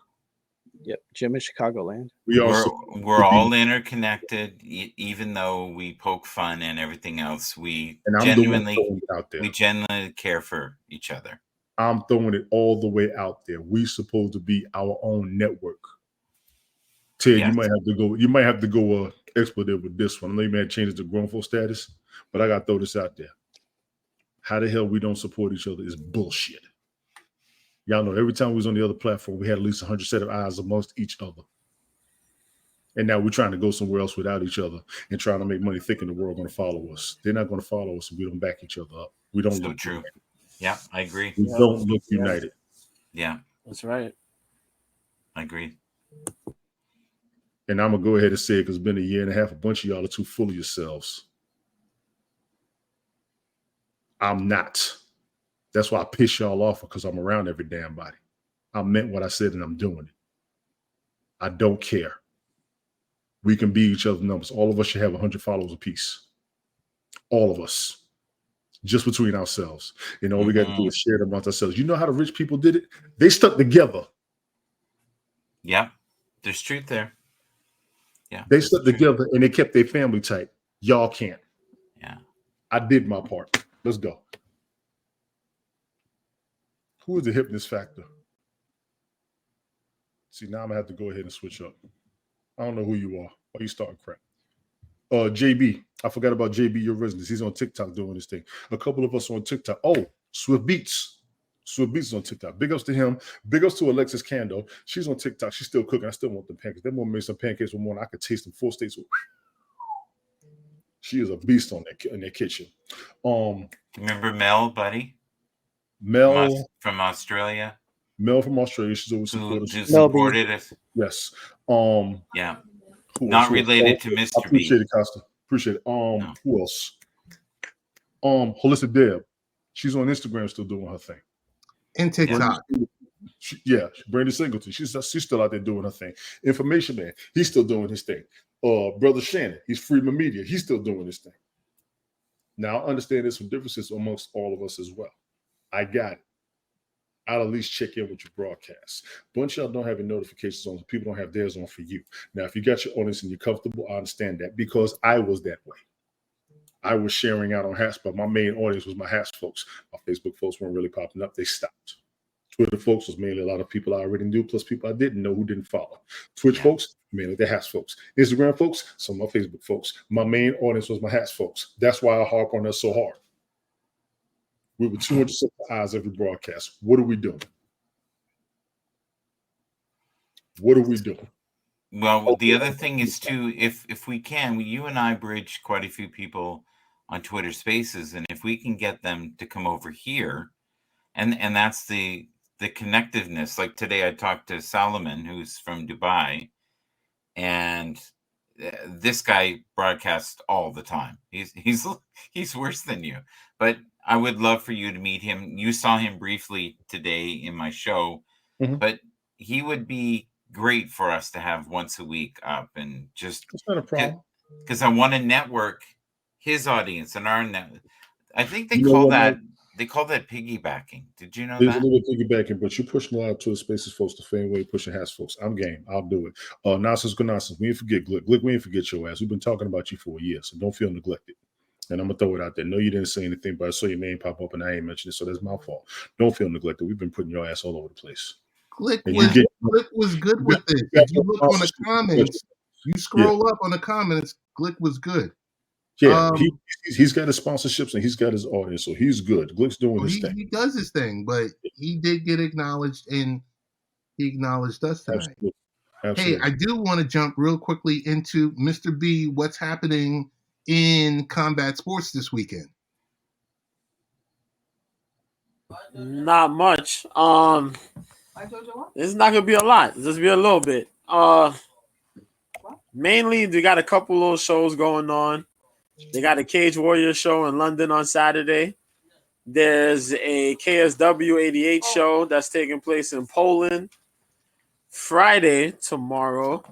Yep, Jim is Chicagoland. We're all interconnected, even though we poke fun and everything else. We genuinely care for each other. I'm throwing it all the way out there. We're supposed to be our own network. Ted, yes. You might have to go expletive with this one. I know you may have changed it to grown folk status, but I got to throw this out there. How the hell we don't support each other is bullshit. Y'all know every time we was on the other platform, we had at least 100 set of eyes amongst each other. And now we're trying to go somewhere else without each other and trying to make money thinking the world going to follow us. They're not going to follow us if we don't back each other up. We don't look true. United. Yeah, I agree. We don't look united. Yeah. That's right. I agree. And I'm going to go ahead and say it because it's been a year and a half. A bunch of y'all are too full of yourselves. I'm not. That's why I piss y'all off because I'm around every damn body. I meant what I said and I'm doing it. I don't care. We can beat each other's numbers. All of us should have 100 followers apiece. All of us. Just between ourselves. And all we got to do is share it amongst ourselves. You know how the rich people did it? They stuck together. Yeah. There's truth there. Yeah. They stuck together and they kept their family tight. Y'all can't. Yeah. I did my part. Let's go. Who is the hypnotist factor? See, now I'm going to have to go ahead and switch up. I don't know who you are. Why are you starting crap? JB. I forgot about JB, your resident. He's on TikTok doing this thing. A couple of us on TikTok. Oh, Swift Beats. Swift Beats is on TikTok. Big ups to him. Big ups to Alexis Cando. She's on TikTok. She's still cooking. I still want the pancakes. That woman made some pancakes one morning. I could taste them 4 states. She is a beast in that kitchen. Remember Mel, buddy? Mel from Australia. Mel from Australia. She's always supported us. Yes. Yeah. Not related to Mr. B. Appreciate it, Costa. Appreciate it. No. Who else? Holistic Deb. She's on Instagram still doing her thing. And TikTok. Brandon Singleton. She's still out there doing her thing. Information Man. He's still doing his thing. Brother Shannon. He's Freedom Media. He's still doing his thing. Now I understand there's some differences amongst all of us as well. I got it. I'll at least check in with your broadcast. Bunch of y'all don't have your notifications on. People don't have theirs on for you. Now, if you got your audience and you're comfortable, I understand that because I was that way. I was sharing out on Hats, but my main audience was my Hats folks. My Facebook folks weren't really popping up. They stopped. Twitter folks was mainly a lot of people I already knew, plus people I didn't know who didn't follow. Twitch folks, mainly the Hats folks. Instagram folks, some of my Facebook folks. My main audience was my Hats folks. That's why I harp on that so hard. We were 260 eyes every broadcast. What are we doing? What are we doing? Well, the other thing is too, if we can, you and I bridge quite a few people on Twitter Spaces, and if we can get them to come over here, and that's the connectiveness. Like today, I talked to Solomon, who's from Dubai, and this guy broadcasts all the time. He's worse than you, but I would love for you to meet him. You saw him briefly today in my show, but he would be great for us to have once a week up, and just That's not a problem. because I want to network his audience and our net. I think they You know call what, that Mike? they call that piggybacking. Did you know There's a that? little piggybacking, but you're pushing a lot of Twitter Spaces folks the same way pushing Hats folks. I'm game. I'll do it. Nonsense, good nonsense. We ain't forget Glick. Glick, we ain't forget your ass. We've been talking about you for a year, so don't feel neglected. And I'm gonna throw it out there. No, you didn't say anything, but I saw your name pop up and I ain't mentioned it, so that's my fault. Don't feel neglected. We've been putting your ass all over the place. Glick And you was good you with got- it. you got If you no look on the sponsorship. comments, you scroll up on the comments, Glick was good. Yeah, he's got his sponsorships and he's got his audience, so he's good. Glick's doing Well, his thing. he does his thing, but he did get acknowledged, and he acknowledged us tonight. Absolutely. Hey, I do want to jump real quickly into Mr. B. What's happening in combat sports this weekend? Not much. It's not gonna be a lot. It's just be a little bit. Mainly they got a couple little shows going on. They got a Cage Warrior show in London on Saturday. There's a KSW 88 show that's taking place in Poland. Friday, tomorrow,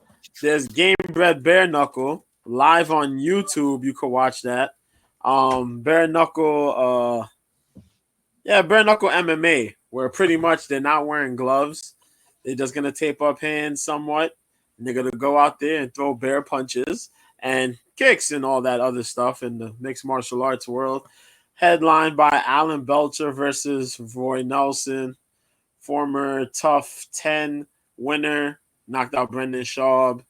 there's Game Bred Bare Knuckle live on YouTube. You can watch that. Bare Knuckle, Bare Knuckle MMA, where pretty much they're not wearing gloves. They're just gonna tape up hands somewhat. And they're gonna go out there and throw bear punches and kicks and all that other stuff in the mixed martial arts world. Headlined by Alan Belcher versus Roy Nelson, former Tough 10 winner, knocked out Brendan Schaub.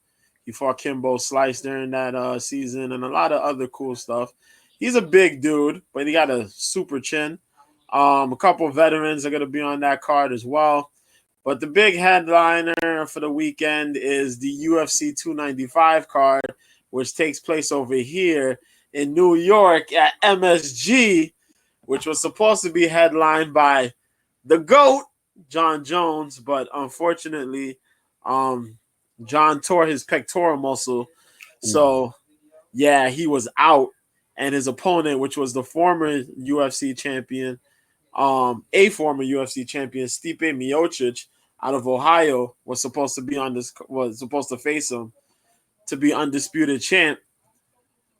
He fought Kimbo Slice during that season and a lot of other cool stuff. He's a big dude, but he got a super chin. A couple of veterans are going to be on that card as well. But the big headliner for the weekend is the UFC 295 card, which takes place over here in New York at MSG, which was supposed to be headlined by the GOAT, John Jones, but unfortunately, John tore his pectoral muscle. So, yeah, he was out. And his opponent, which was the former UFC champion, a former UFC champion, Stipe Miocic, out of Ohio, was supposed to face him to be undisputed champ.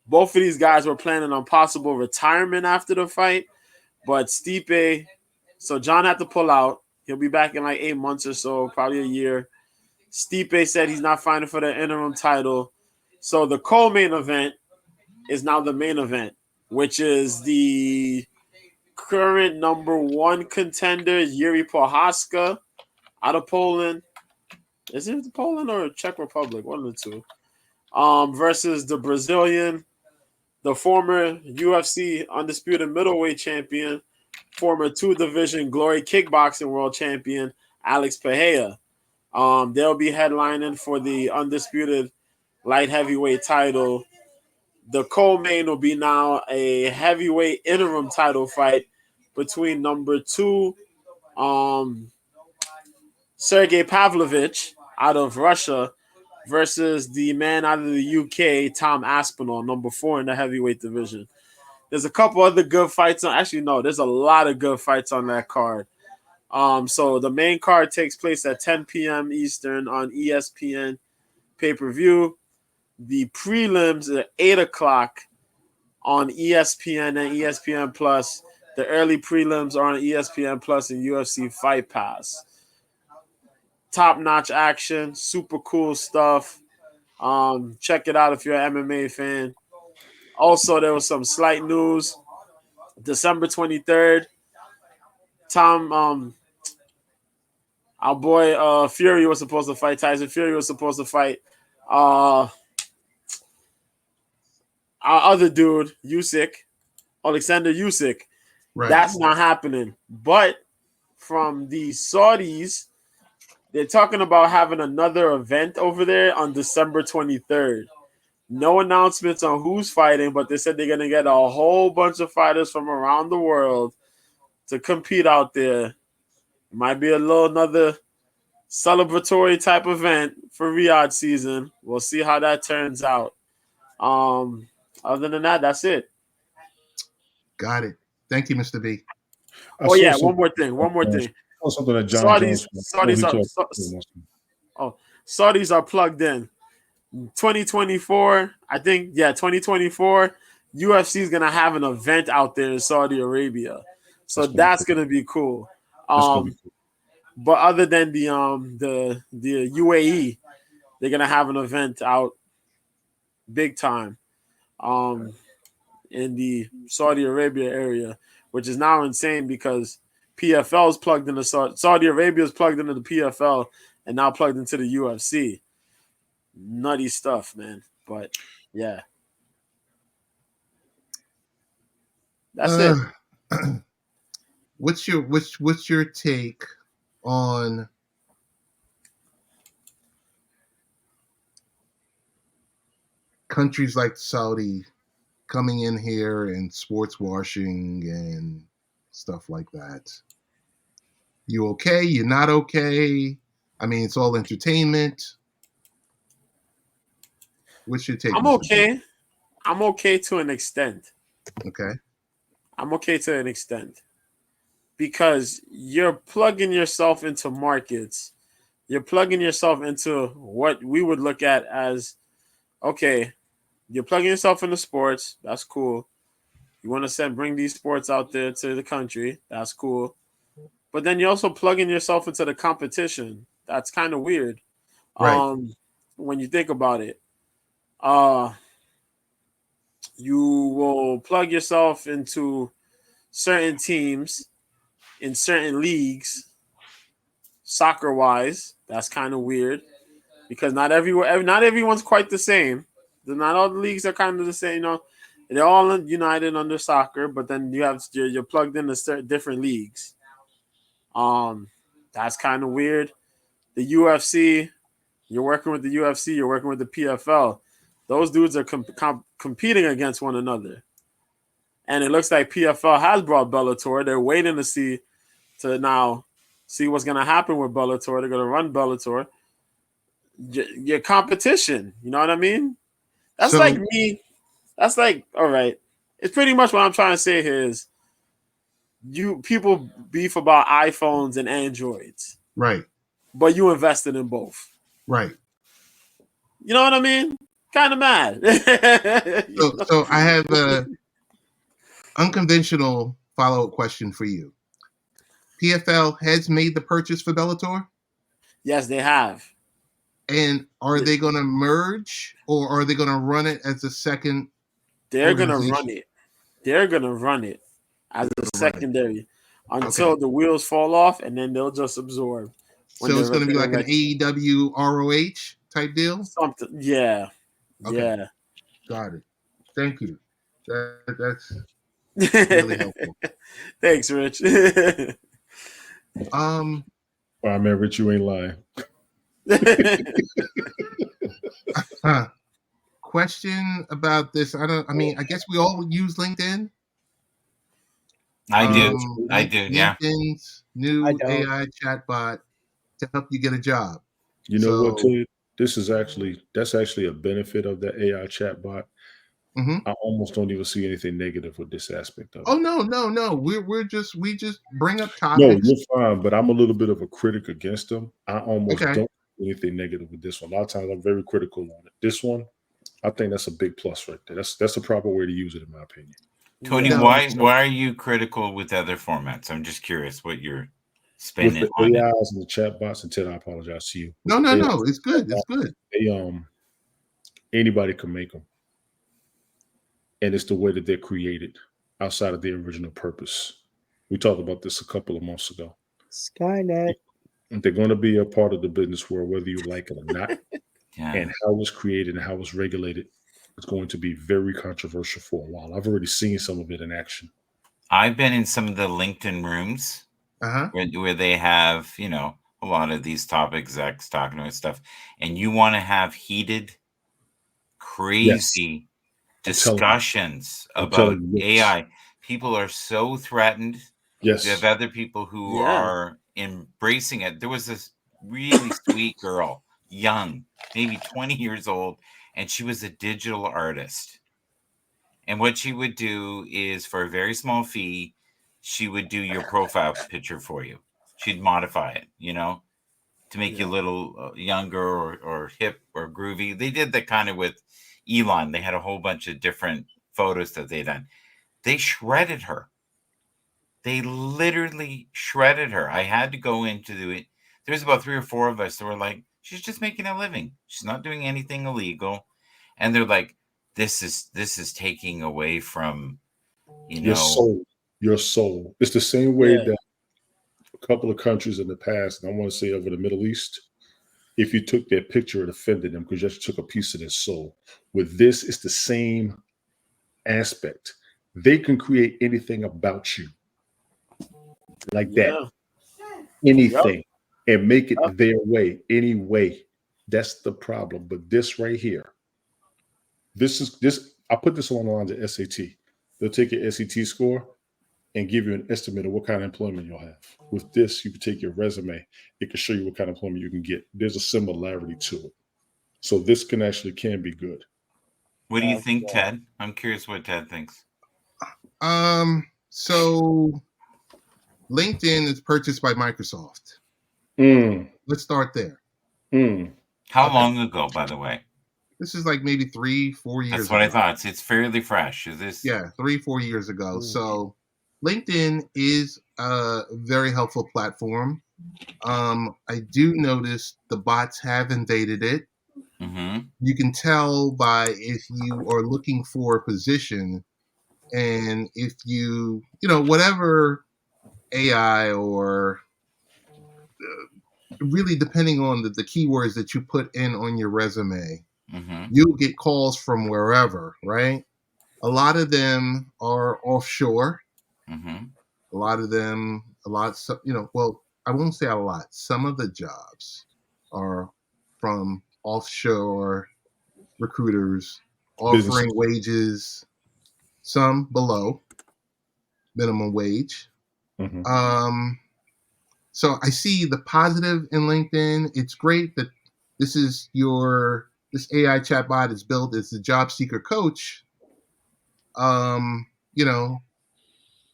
Both of these guys were planning on possible retirement after the fight, but Stipe, so John had to pull out. He'll be back in like 8 months or so, probably a year. Stipe said he's not fighting for the interim title. So the co-main event is now the main event, which is the current number one contender, Yuri Prochazka, out of Poland. Is it Poland or Czech Republic? One of the two. Versus the Brazilian, the former UFC undisputed middleweight champion, former two-division Glory Kickboxing world champion, Alex Pereira. They'll be headlining for the undisputed light heavyweight title. The co-main will be now a heavyweight interim title fight between number 2, Sergey Pavlovich out of Russia versus the man out of the UK, Tom Aspinall, number 4 in the heavyweight division. There's a couple other good fights on. Actually, no, there's a lot of good fights on that card. So the main card takes place at 10 p.m. Eastern on ESPN pay-per-view. The prelims are 8 o'clock on ESPN and ESPN Plus. The early prelims are on ESPN Plus and UFC Fight Pass. Top-notch action, super cool stuff. Check it out if you're an MMA fan. Also, there was some slight news. December 23rd, Our boy Fury was supposed to fight. Tyson Fury was supposed to fight our other dude, Alexander Usyk. Right. That's not happening. But from the Saudis, they're talking about having another event over there on December 23rd. No announcements on who's fighting, but they said they're going to get a whole bunch of fighters from around the world to compete out there. It might be another celebratory type event for Riyadh season. We'll see how that turns out. Other than that, that's it. Got it. Thank you, Mr. B. Oh yeah, one more thing. I saw something that John Jones. Saudis are plugged in. 2024, I think. Yeah, 2024. UFC is gonna have an event out there in Saudi Arabia, so that's gonna be cool. But other than the UAE, they're gonna have an event out big time, in the Saudi Arabia area, which is now insane because PFL is plugged into Saudi Arabia is plugged into the PFL and now plugged into the UFC. Nutty stuff, man. But yeah, that's it. What's your take on countries like Saudi coming in here and sports washing and stuff like that? You okay? You're not okay? I mean, it's all entertainment. What's your take? I'm okay. I'm okay to an extent. Okay. I'm okay to an extent because you're plugging yourself into markets. You're plugging yourself into what we would look at as, okay, you're plugging yourself into sports. That's cool. You want to bring these sports out there to the country. That's cool. But then you're also plugging yourself into the competition. That's kind of weird. Right. When you think about it. You will plug yourself into certain teams in certain leagues, soccer-wise. That's kind of weird because not everyone's quite the same. Not all the leagues are kind of the same. You know, they're all united under soccer, but then you're plugged into certain different leagues. That's kind of weird. The UFC, you're working with the UFC, you're working with the PFL. Those dudes are competing against one another. And it looks like PFL has brought Bellator. They're waiting to now see what's going to happen with Bellator. They're going to run Bellator. Your competition, you know what I mean? That's like me. That's like, all right. It's pretty much what I'm trying to say here is people beef about iPhones and Androids. Right. But you invested in both. Right. You know what I mean? Kind of mad. So I have a unconventional follow-up question for you. PFL has made the purchase for Bellator? Yes, they have. And are they going to merge or are they going to run it as a second? They're going to run it. They're going to run it as a secondary until the wheels fall off and then they'll just absorb. So it's going to be like an AEW ROH type deal? Something. Yeah. Okay. Yeah. Got it. Thank you. That's really helpful. Thanks, Rich. All right, man, Rich, you ain't lying. Question about this. I guess we all use LinkedIn. I do. Yeah. LinkedIn's new AI chatbot to help you get a job. You know what, Ted? That's actually a benefit of the AI chatbot. Mm-hmm. I almost don't even see anything negative with this aspect of it. Oh no. We just bring up topics. No, you're fine, but I'm a little bit of a critic against them. I almost don't see anything negative with this one. A lot of times I'm very critical on it. This one, I think that's a big plus right there. That's the proper way to use it, in my opinion. Tony, why are you critical with other formats? I'm just curious what you're spending with the on AIs and the chatbots. And Ted, I apologize to you. No, it's good. It's good. Anybody can make them, and it's the way that they're created outside of their original purpose. We talked about this a couple of months ago. Skynet. They're going to be a part of the business world, whether you like it or not. Yeah. And how it's created and how it's regulated is going to be very controversial for a while. I've already seen some of it in action. I've been in some of the LinkedIn rooms Uh-huh. where they have, a lot of these top execs talking about stuff, and you want to have heated, Yes, crazy I'm telling you. discussions I'm about telling you, yes. AI. People are so threatened. You have Yes. other people who Yeah. are embracing it. There was this really sweet girl, young, maybe 20 years old, and she was a digital artist. And what she would do is, for a very small fee, she would do your profile picture for you. She'd modify it, to make you a little younger or hip or groovy. They did that kind of with Elon. They had a whole bunch of different photos that they done. They shredded her. They literally shredded her. I had to go into it. There's about 3 or 4 of us that were like, she's just making a living. She's not doing anything illegal. And they're like, this is taking away from, Your soul. Your soul. It's the same way that a couple of countries in the past, and I want to say over the Middle East, if you took their picture, it offended them because you just took a piece of their soul. With this, it's the same aspect. They can create anything about you like that, anything, and make it their way, anyway. That's the problem. But this right here, this. I put this along the lines of SAT. They'll take your SAT score and give you an estimate of what kind of employment you'll have. With this, you can take your resume. It can show you what kind of employment you can get. There's a similarity to it. So this can be good. What do you think, Ted? I'm curious what Ted thinks. So LinkedIn is purchased by Microsoft. Let's start there. How long ago, by the way? This is like maybe 3-4 years That's what ago. I thought. It's fairly fresh. Is this? Yeah, 3-4 years ago. So LinkedIn is a very helpful platform. I do notice the bots have invaded it. Mm-hmm. You can tell by if you are looking for a position, and if you whatever AI or really depending on the keywords that you put in on your resume, you'll get calls from wherever, right? A lot of them are offshore. A lot of them, well, I won't say a lot. Some of the jobs are from offshore recruiters offering Businesses. wages, some below minimum wage. So I see the positive in LinkedIn. It's great that this AI chatbot is built as the job seeker coach.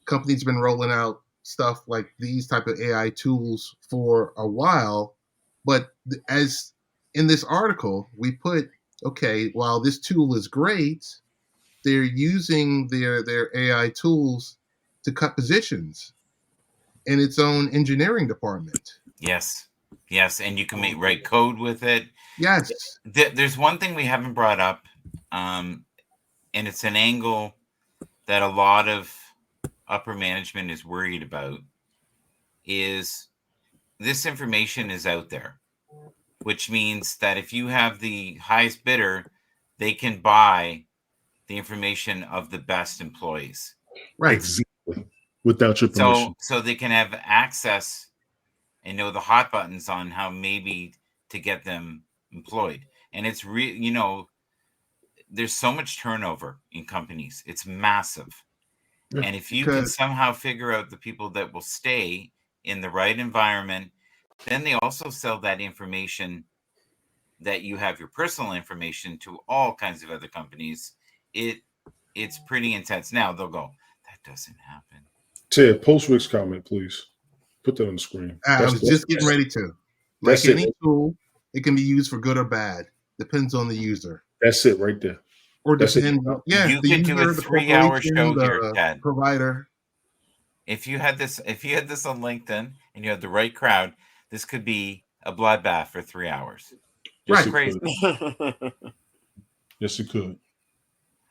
Companies have been rolling out stuff like these type of AI tools for a while, but as in this article we put, okay, while this tool is great, they're using their AI tools to cut positions in its own engineering department. Yes, and you can write code with it. Yes. There's one thing we haven't brought up, and it's an angle that a lot of upper management is worried about, is this information is out there, which means that if you have the highest bidder, they can buy the information of the best employees. Right. Exactly. Without your permission. So they can have access and know the hot buttons on how maybe to get them employed. And it's there's so much turnover in companies. It's massive. And if you can somehow figure out the people that will stay in the right environment, then they also sell that information, that you have your personal information, to all kinds of other companies. It's pretty intense. Now they'll go, that doesn't happen. Ted, post Rick's comment, please. Put that on the screen. I was just getting ready to. Like any tool, it can be used for good or bad. Depends on the user. That's it right there. Or depends on you could do a 3-hour show here, Ted. Provider. If you had this on LinkedIn and you had the right crowd, this could be a bloodbath for 3 hours. Yes, right. Crazy. Yes, it could.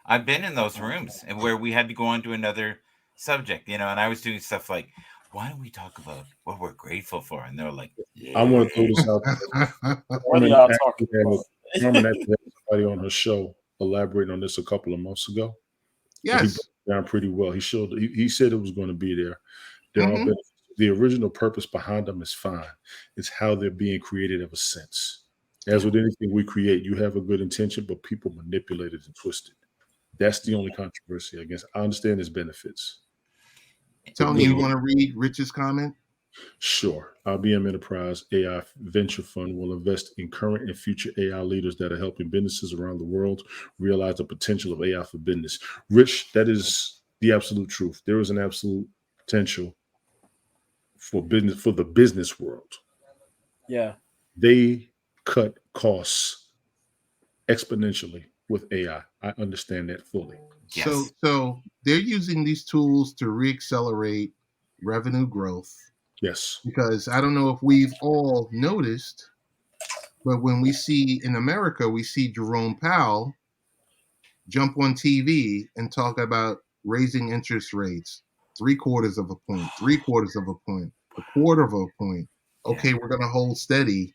I've been in those rooms and where we had to go on to another subject, and I was doing stuff like, why don't we talk about what we're grateful for? And they're like, I want to throw yeah. this out there. What are y'all talking about? Carmen actually had somebody on her show elaborating on this a couple of months ago, and he broke Yes. it down pretty well. He said it was going to be there. There are Mhm. benefits. The original purpose behind them is fine. It's how they're being created ever since. As with anything we create, you have a good intention, but people manipulate it and twist it. That's the only controversy against. I understand its benefits. Tony, you want to read Rich's comment? Sure. IBM Enterprise AI Venture Fund will invest in current and future AI leaders that are helping businesses around the world realize the potential of AI for business. Rich, that is the absolute truth. There is an absolute potential for business, for the business world. Yeah. They cut costs exponentially with AI. I understand that fully. Yes. So they're using these tools to reaccelerate revenue growth, Yes. because I don't know if we've all noticed, but when we see in America, we see Jerome Powell jump on TV and talk about raising interest rates 3/4 of a point, 3/4 of a point, 1/4 of a point. Okay, Yeah. we're going to hold steady.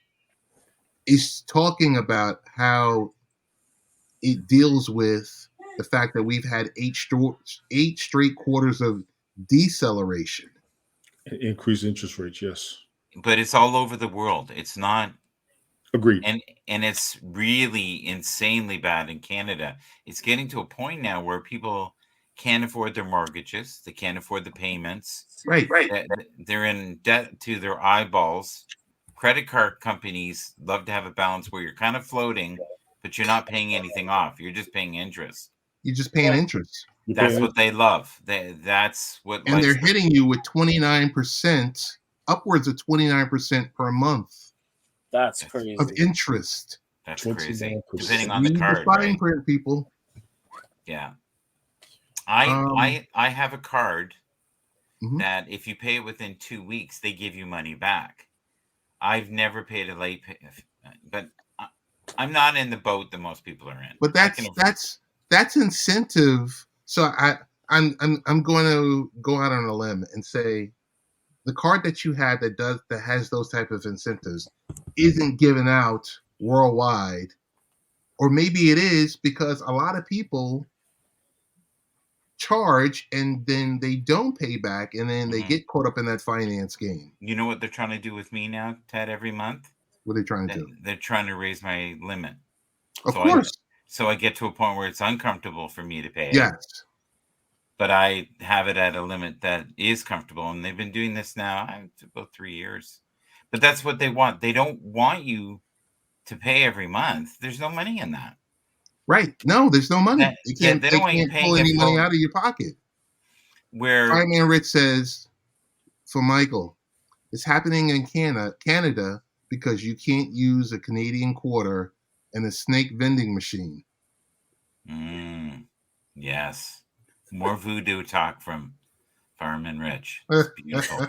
He's talking about how it deals with the fact that we've had eight straight quarters of deceleration. Increased interest rates. Yes. But it's all over the world. It's not, Agreed. and it's really insanely bad in Canada. It's getting to a point now where people can't afford their mortgages. They can't afford the payments. Right. They're in debt to their eyeballs. Credit card companies love to have a balance where you're kind of floating, but you're not paying anything off. You're just paying interest. You're just paying interest. You're That's paying what they love. That's what And they're life's hitting you with 29%, upwards of 29% per month That's That's- of crazy. interest. That's 29%. crazy. Depending on the Read the card, fine right? print, people. Yeah. Um, I have a card Mhm. that if you pay it within 2 weeks, they give you money back. I've never paid a late pay, but I'm not in the boat that most people are in. But I can, that's incentive. So I'm going to go out on a limb and say the card that you had that has those type of incentives isn't given out worldwide, or maybe it is because a lot of people charge and then they don't pay back, and then they Mhm. get caught up in that finance game. You know what they're trying to do with me now, Ted? Every month, What are they trying to do? they're trying to raise my limit. Of So course, I get to a point where it's uncomfortable for me to pay it, yes, but I have it at a limit that is comfortable. And they've been doing this now about 3 years. But that's what they want. They don't want you to pay every month. There's no money in that. right. No, there's no money. They They can't. They don't want you can't pull paying a any money phone out of your pocket. where Fireman Rich says for Michael, it's happening in Canada because you can't use a Canadian quarter and a snake vending machine. yes, more voodoo talk from Fireman Rich. It's beautiful.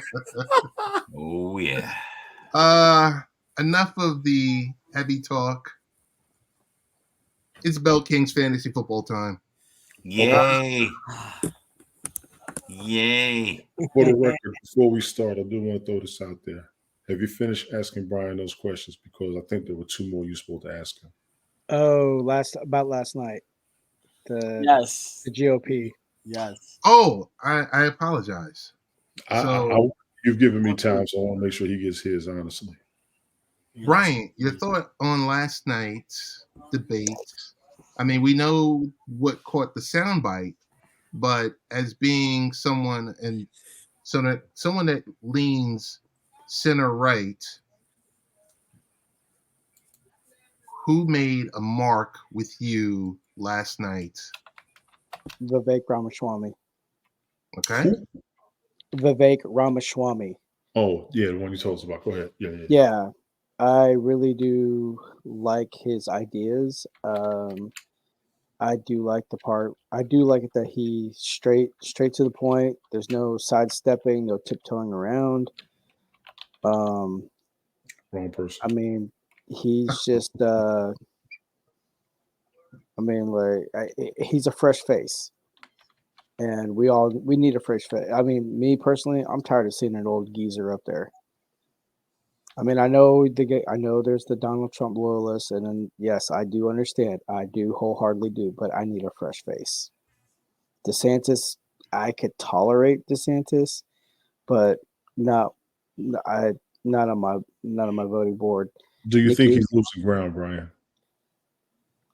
Oh yeah. Enough of the heavy talk. It's Bell Kings fantasy football time. Yay. Yay. For the record, before we start, I do want to throw this out there. Have you finished asking Brian those questions? Because I think there were two more you're supposed to ask him. Oh, last night, the Yes. GOP. Yes. Oh, I apologize. You've given me time, so I want to make sure he gets his, honestly. Brian, your thought on last night's debate. I mean, we know what caught the soundbite, but as being someone that leans center right, who made a mark with you last night? Vivek Ramaswamy. Okay. Vivek Ramaswamy. Oh, yeah, the one you told us about. Go ahead. Yeah. Yeah, I really do like his ideas. I do like the part. I do like it that he's straight to the point. There's no sidestepping, no tiptoeing around. Wrong person. I mean, he's just. He's a fresh face, and we need a fresh face. I mean, me personally, I'm tired of seeing an old geezer up there. I mean, I know there's the Donald Trump loyalists, and then yes, I do understand. I do wholeheartedly do, but I need a fresh face. DeSantis, I could tolerate DeSantis, but not, I not on my voting board. Do you think Nikki he's losing ground, Brian?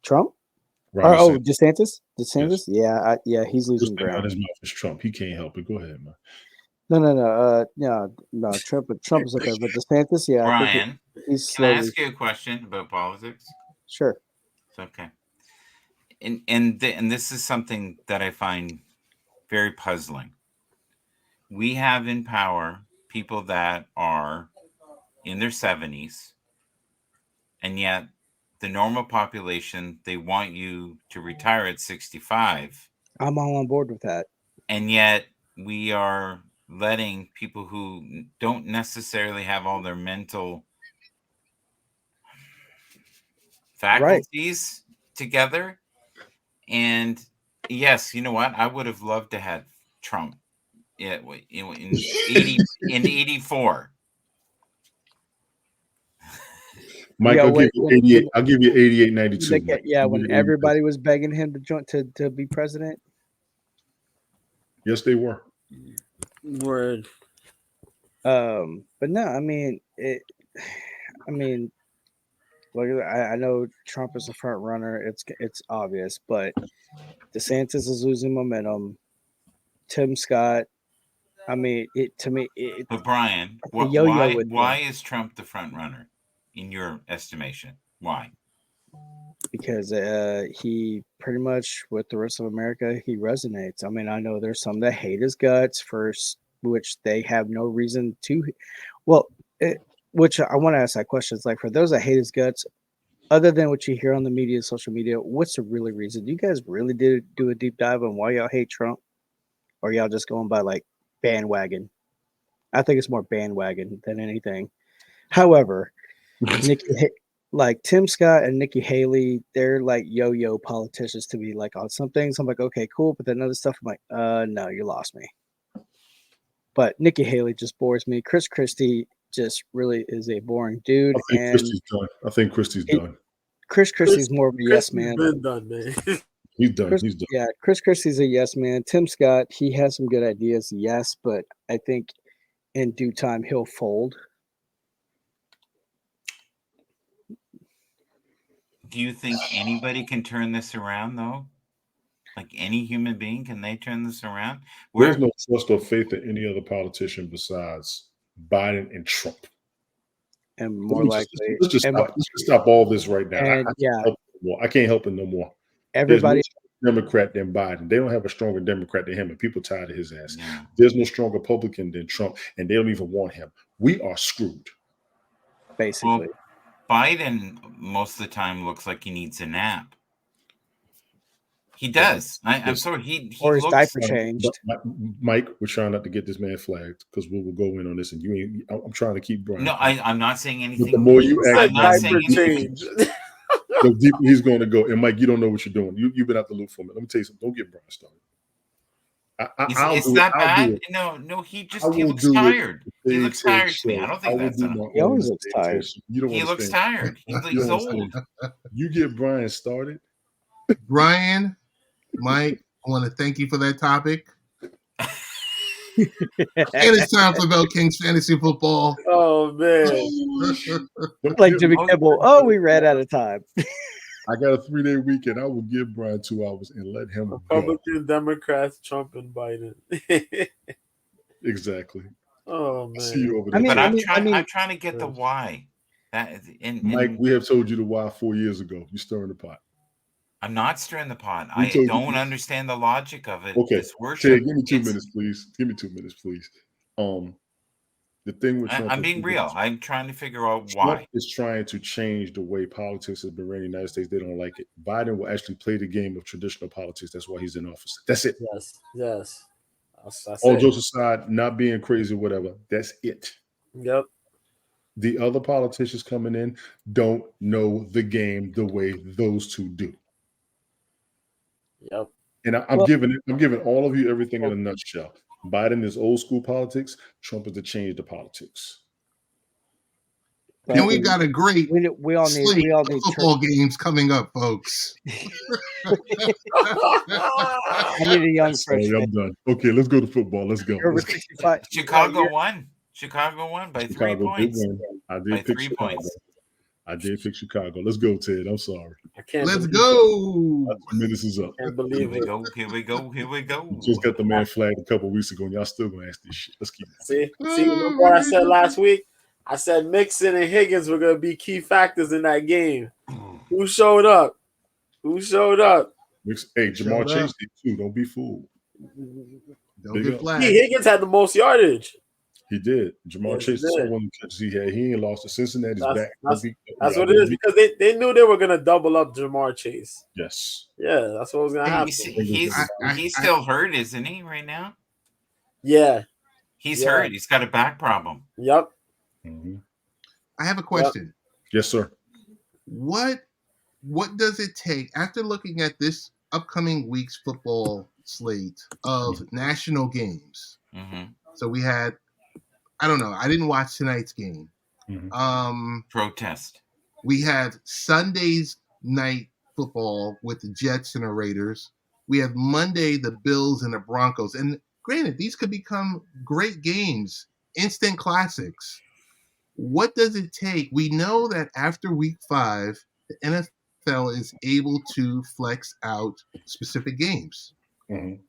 Trump Ron or DeSantis. DeSantis, Yes. yeah, he's First losing thing out of ground. his mouth is Trump. He can't help it. Go ahead, man. No. Trump is up there, but DeSantis, yeah, I think Brian, he's can I slowly. ask you a question about politics? Sure. It's okay. And this is something that I find very puzzling. We have in power people that are in their 70s, and yet the normal population, they want you to retire at 65. I'm all on board with that. And yet we are letting people who don't necessarily have all their mental faculties together. And yes, you know what? I would have loved to have Trump in 84. Mike, Yeah, I'll give you 88. I'll give you 88, 92. When everybody was begging him to be president. Yes, they were. Word. But no, I mean look, I know Trump is a front runner. It's obvious, but DeSantis is losing momentum. Tim Scott, I mean, But Brian, why is Trump the front runner in your estimation? Why? Because he pretty much, with the rest of America, he resonates. I mean, I know there's some that hate his guts which they have no reason to. Well, which I want to ask that question. It's like, for those that hate his guts, other than what you hear on the media, social media, what's the really reason? Do you guys really do a deep dive on why y'all hate Trump, or y'all just going by like bandwagon? I think it's more bandwagon than anything. However, like Tim Scott and Nikki Haley, they're like yo-yo politicians to me. Like, on some things, I'm like, okay, cool, but then other stuff, I'm like, no, you lost me. But Nikki Haley just bores me. Chris Christie just really is a boring dude. I think Christie's done. Chris Christie's more of a yes man. Been done, man. He's done. He's done. Yeah, Chris Christie's a yes man. Tim Scott, he has some good ideas, yes, but I think in due time he'll fold. Do you think anybody can turn this around, though? Like any human being, can they turn this around? There's no trust or faith in any other politician besides Biden and Trump. And more likely, let's just stop all this right now. And, I can't help it no more. Everybody, no Democrat than Biden. They don't have a stronger Democrat than him, and people tired of his ass. Yeah. There's no stronger Republican than Trump, and they don't even want him. We are screwed. Basically. Well, Biden most of the time looks like he needs a nap. He does. I'm sorry. He or his looks diaper changed. Mike, we're trying not to get this man flagged because we will go in on this, and you ain't. I'm trying to keep Brian. No, I'm not saying anything. But the more you act, I'm not saying anything. The deeper he's going to go. And Mike, you don't know what you're doing. You've been out the loop for me. Let me tell you something. Don't get Brian started. Is that bad? No. He looks tired. He looks tired to me. I don't think that's enough. He always looks tired. He looks tired. He's old. You get Brian started. Brian, Mike, I want to thank you for that topic. And it's time for Bell Kings Fantasy Football. Oh, man. Like Jimmy Kimmel. Oh, we ran out of time. I got a 3-day weekend. I will give Brian 2 hours and let him Republican, Democrats, Trump, and Biden. Exactly. Oh, man. See you over there. But I'm trying to get the why. Mike, we have told you the why 4 years ago. You're stirring the pot. I'm not stirring the pot. I don't understand the logic of it. Okay, Ted, give me 2 minutes, please. Give me 2 minutes, please. The thing with Trump, I'm being real. I'm trying to figure out Trump why. is trying to change the way politics has been ran in the United States. They don't like it. Biden will actually play the game of traditional politics. That's why he's in office. That's it. Yes. All jokes aside, not being crazy, whatever. That's it. Yep. The other politicians coming in don't know the game the way those two do. Yep. And I'm Well- giving all of you everything in a nutshell. Biden is old school politics. Trump is to change the politics. And we got a great we all need slate of turkey. football games coming up, folks. I need a young Sorry, freshman. I'm done. Okay, let's go to football. Let's go. You're over Let's go. 65. Chicago You're- won. Chicago won by 3 Chicago did points. win. I By did pick 3 Chicago. points. I did pick Chicago. Let's go, Ted. I'm sorry. I can't. Let's believe go. 2 minutes is up. It. Can't Here believe we it. go. Here we go. Here we go. We just got the man flagged a couple weeks ago, and y'all still gonna ask this shit. Let's keep it. See, remember what I said last week? I said Mixon and Higgins were gonna be key factors in that game. Who showed up? Who showed up? Hey, Jamar Shut Chase up. did too. Don't be fooled. Don't Big get up. flagged. Higgins had the most yardage. He did. Jamar Yes, he Chase is did. one of the catches he had. He ain't lost to Cincinnati's back. That's what it is because they knew they were gonna double up Jamar Chase. Yes. Yeah, that's what was gonna Hey, happen. he's still hurt, isn't he? Right now, Yeah. he's Yeah. hurt. He's got a back problem. Yep. Mhm. I have a question. Yes, sir. What does it take after looking at this upcoming week's football slate of national games? Hmm. So we had, I don't know, I didn't watch tonight's game. Mhm. Protest. We had Sunday's night football with the Jets and the Raiders. We have Monday the Bills and the Broncos. And granted, these could become great games, instant classics. What does it take? We know that after week 5, the NFL is able to flex out specific games. Mhm.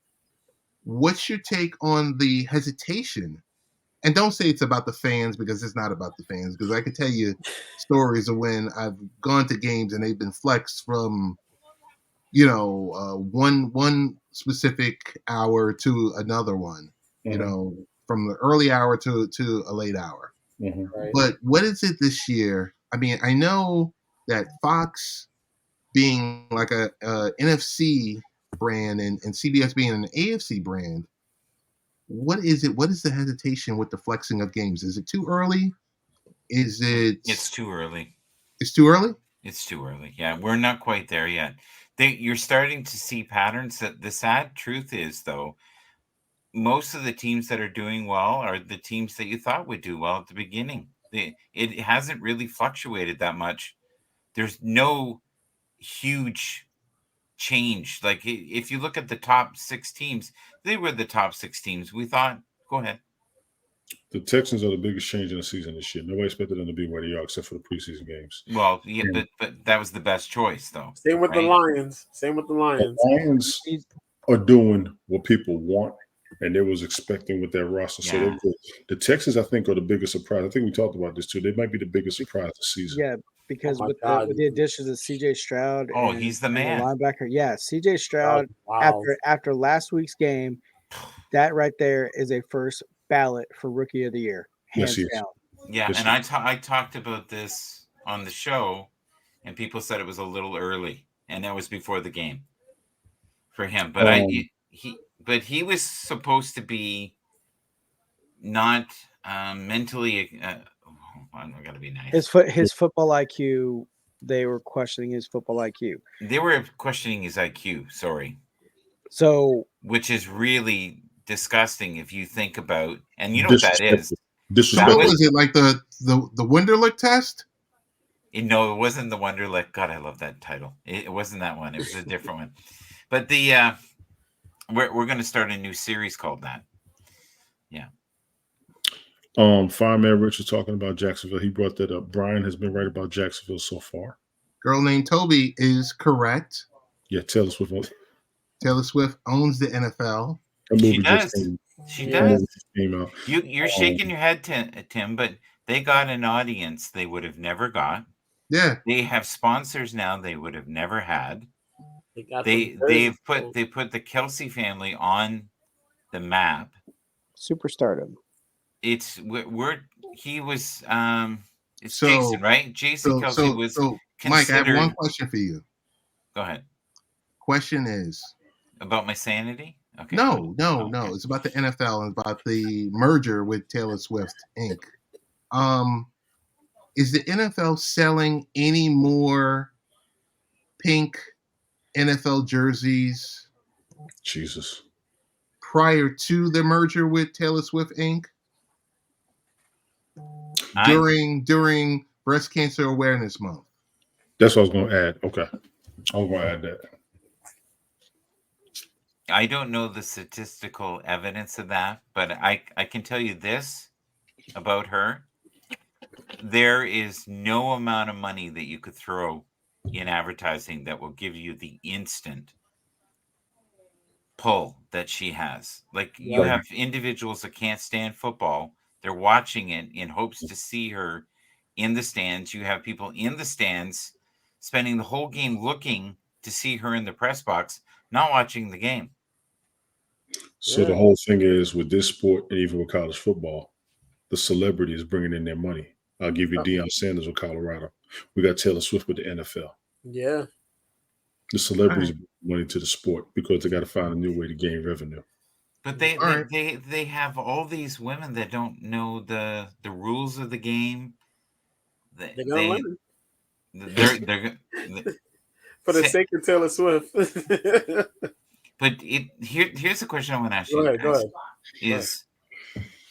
What's your take on the hesitation? And don't say it's about the fans because it's not about the fans. Because I could tell you stories of when I've gone to games and they've been flexed from, one specific hour to another one. Mhm. From the early hour to a late hour. Mhm. Right. But what is it this year? I mean, I know that Fox being like a NFC brand and CBS being an AFC brand, what is it? What is the hesitation with the flexing of games? Is it too early? Is it? It's too early. It's too early. It's too early. Yeah, we're not quite there yet. You're starting to see patterns. That the sad truth is, though, most of the teams that are doing well are the teams that you thought would do well at the beginning. It hasn't really fluctuated that much. There's no huge change. Like if you look at the top 6 teams, they were the top 6 teams. We thought, go ahead. The Texans are the biggest change in the season this year. Nobody expected them to be where they are except for the preseason games. Well, yeah, but that was the best choice, though. Same with the right? Lions. Same with the The Lions. Lions are doing what people want, and they was expecting with their roster. So Yeah. the Texans, I think, are the biggest surprise. I think we talked about this too. They might be the biggest surprise this season. Yeah, because Oh my with God. the additions of CJ Stroud Oh, and, he's the and man. linebacker. Yeah, CJ Stroud Wow. after last week's game, that right there is a first ballot for Rookie of the Year, Yes, hands he is. down. Yeah, Yes, and I talked about this on the show, and people said it was a little early, and that was before the game for him. But he was supposed to be not mentally. I'm not gonna be nice. His football IQ, they were questioning his football IQ. They were questioning his IQ. Sorry, So which is really disgusting if you think about, and you know what that is. So Disrespectful. what was it like the Wonderlic test? No, it wasn't the Wonderlic. God, I love that title. It wasn't that one. It was a different one. But the we're going to start a new series called that. Yeah. Fireman Rich was talking about Jacksonville. He brought that up. Brian has been right about Jacksonville so far. Girl named Toby is correct. Yeah, Taylor Swift. Taylor Swift owns the NFL. That movie She does. just came, She that does. movie just came out. You're shaking your head, Tim, but they got an audience they would have never got. Yeah. They have sponsors now they would have never had. They got They put the Kelsey family on the map. superstardom. It's he was it's So- Jason, right? Jason Kelsey was Mike, I have considered. one question for you. Go ahead. Question is, About my sanity? Okay. no. Okay. It's about the NFL and about the merger with Taylor Swift Inc. Is the NFL selling any more pink NFL jerseys Jesus. prior to the merger with Taylor Swift Inc. I during Breast Cancer Awareness Month. That's what I was going to add. Okay. I was going to add that. I don't know the statistical evidence of that, but I can tell you this about her. There is no amount of money that you could throw in advertising that will give you the instant pull that she has. Like, you Right. have individuals that can't stand football. They're watching it in hopes to see her in the stands. You have people in the stands spending the whole game looking to see her in the press box, not watching the game. So Yeah. the whole thing is with this sport and even with college football, the celebrity is bringing in their money. I'll give you Deion Sanders with Colorado. We got Taylor Swift with the NFL. Yeah. The celebrities bring money to the sport because they got to find a new way to gain revenue. But All right. they have all these women that don't know the rules of the game. They're gonna learn They're for the Say- sake of Taylor Swift. but here's the question I want to ask Go you ahead, go guys. ahead.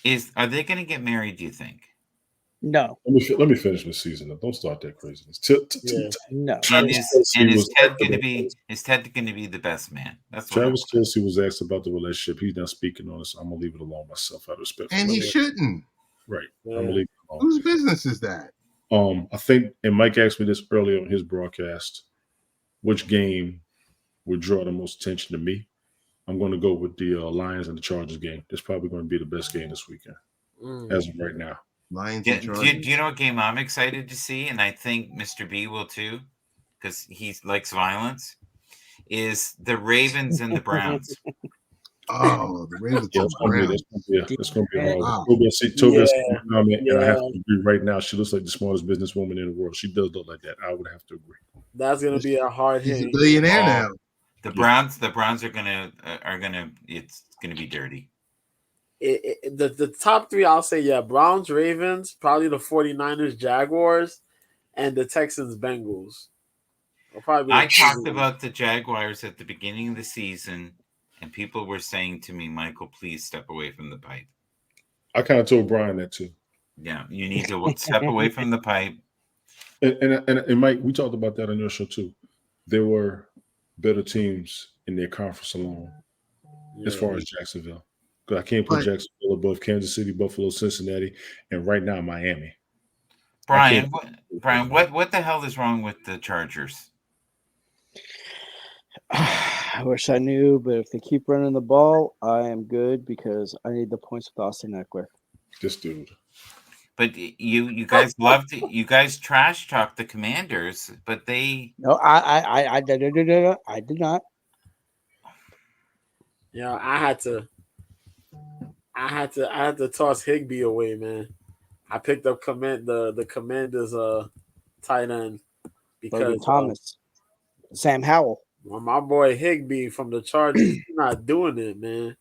Is are they going to get married, do you think? No, Let me finish this season. Don't start that craziness. Yeah. no. And is Ted going to be? be the best man? That's what Travis Kelce was asked about the relationship. He's not speaking on it, so I'm gonna leave it alone myself out of respect. And for he him. shouldn't. Right. Yeah. I'm gonna leave it alone. Whose business is that? I think, and Mike asked me this earlier on his broadcast, which game would draw the most attention to me? I'm going to go with the Lions and the Chargers game. That's probably going to be the best game this weekend, as of right now. Lions Yeah, and do Chargers. you know what game I'm excited to see, and I think Mr. B will too, because he likes violence, is the Ravens and the Browns. Oh, the Ravens Yeah, and Browns. it's going to be hard. Wow. Tobia's Yeah. comment, and I have Yeah. to agree right now. She looks like the smartest businesswoman in the world. She does look like that. I would have to agree. That's gonna be a hard He's a hit. billionaire Oh, now. The Browns are gonna it's gonna be dirty. The top three, I'll say, yeah, Browns, Ravens, probably the 49ers, Jaguars, and the Texans, Bengals. I talked about the Jaguars at the beginning of the season, and people were saying to me, "Michael, please step away from the pipe." I kind of told Brian that too. Yeah, you need to step away from the pipe. And Mike, we talked about that on your show too. There were better teams in their conference alone, as far as Jacksonville. Because I can't put Jacksonville above Kansas City, Buffalo, Cincinnati, and right now Miami. Brian, what the hell is wrong with the Chargers? I wish I knew, but if they keep running the ball, I am good because I need the points with Austin Eckler. This dude. But you guys love to you guys trash talk the Commanders, but they No, I did not. Yeah, I had to toss Higbee away, man. I picked up the Commanders tight end because Logan Thomas, Sam Howell. Well, my boy Higbee from the Chargers, he's not doing it, man.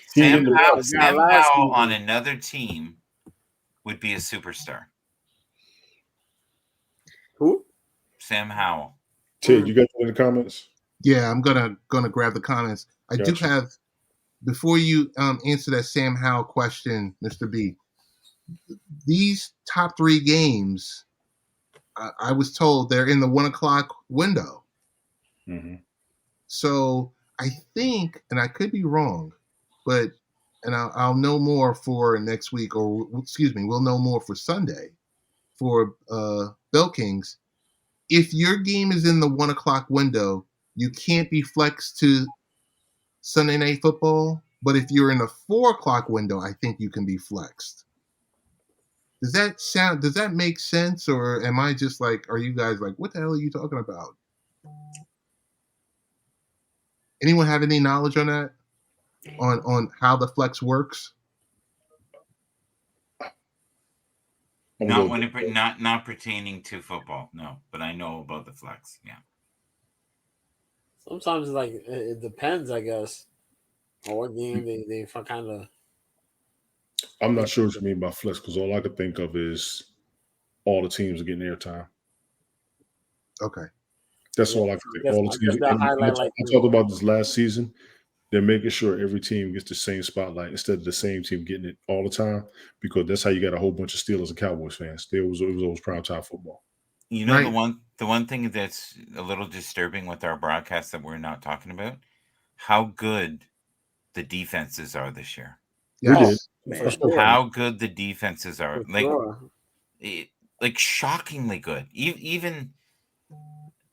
Sam last Howell season. on another team would be a superstar. Who? Sam Howell. Ted, you got that in the comments? Yeah, I'm gonna grab the comments. I do Gotcha. have, before you answer that Sam Howell question, Mr. B. These top three games, I was told they're in the 1 o'clock window. Mm-hmm. So I think, and I could be wrong, but I'll know more for next week, or excuse me, we'll know more for Sunday for Bell Kings. If your game is in the 1 o'clock window, you can't be flexed to Sunday Night Football. But if you're in the 4 o'clock window, I think you can be flexed. Does that make sense? Or am I just like, are you guys like, what the hell are you talking about? Anyone have any knowledge on that? On how the flex works? Not pertaining to football, no. But I know about the flex. Yeah. Sometimes like it depends, I guess, on what game they kind of. I'm not sure what you mean by flex because all I could think of is all the teams are getting airtime. Okay. That's Yeah, all I can think. I All the guess teams. they'll And highlight like I talked about this last season. They're making sure every team gets the same spotlight instead of the same team getting it all the time, because that's how you got a whole bunch of Steelers and Cowboys fans. It was always primetime football. You know, Right. the one thing that's a little disturbing with our broadcast that we're not talking about, how good the defenses are this year. They did. Yes. for That's no sure. How good the defenses are. For sure. Like shockingly good. Even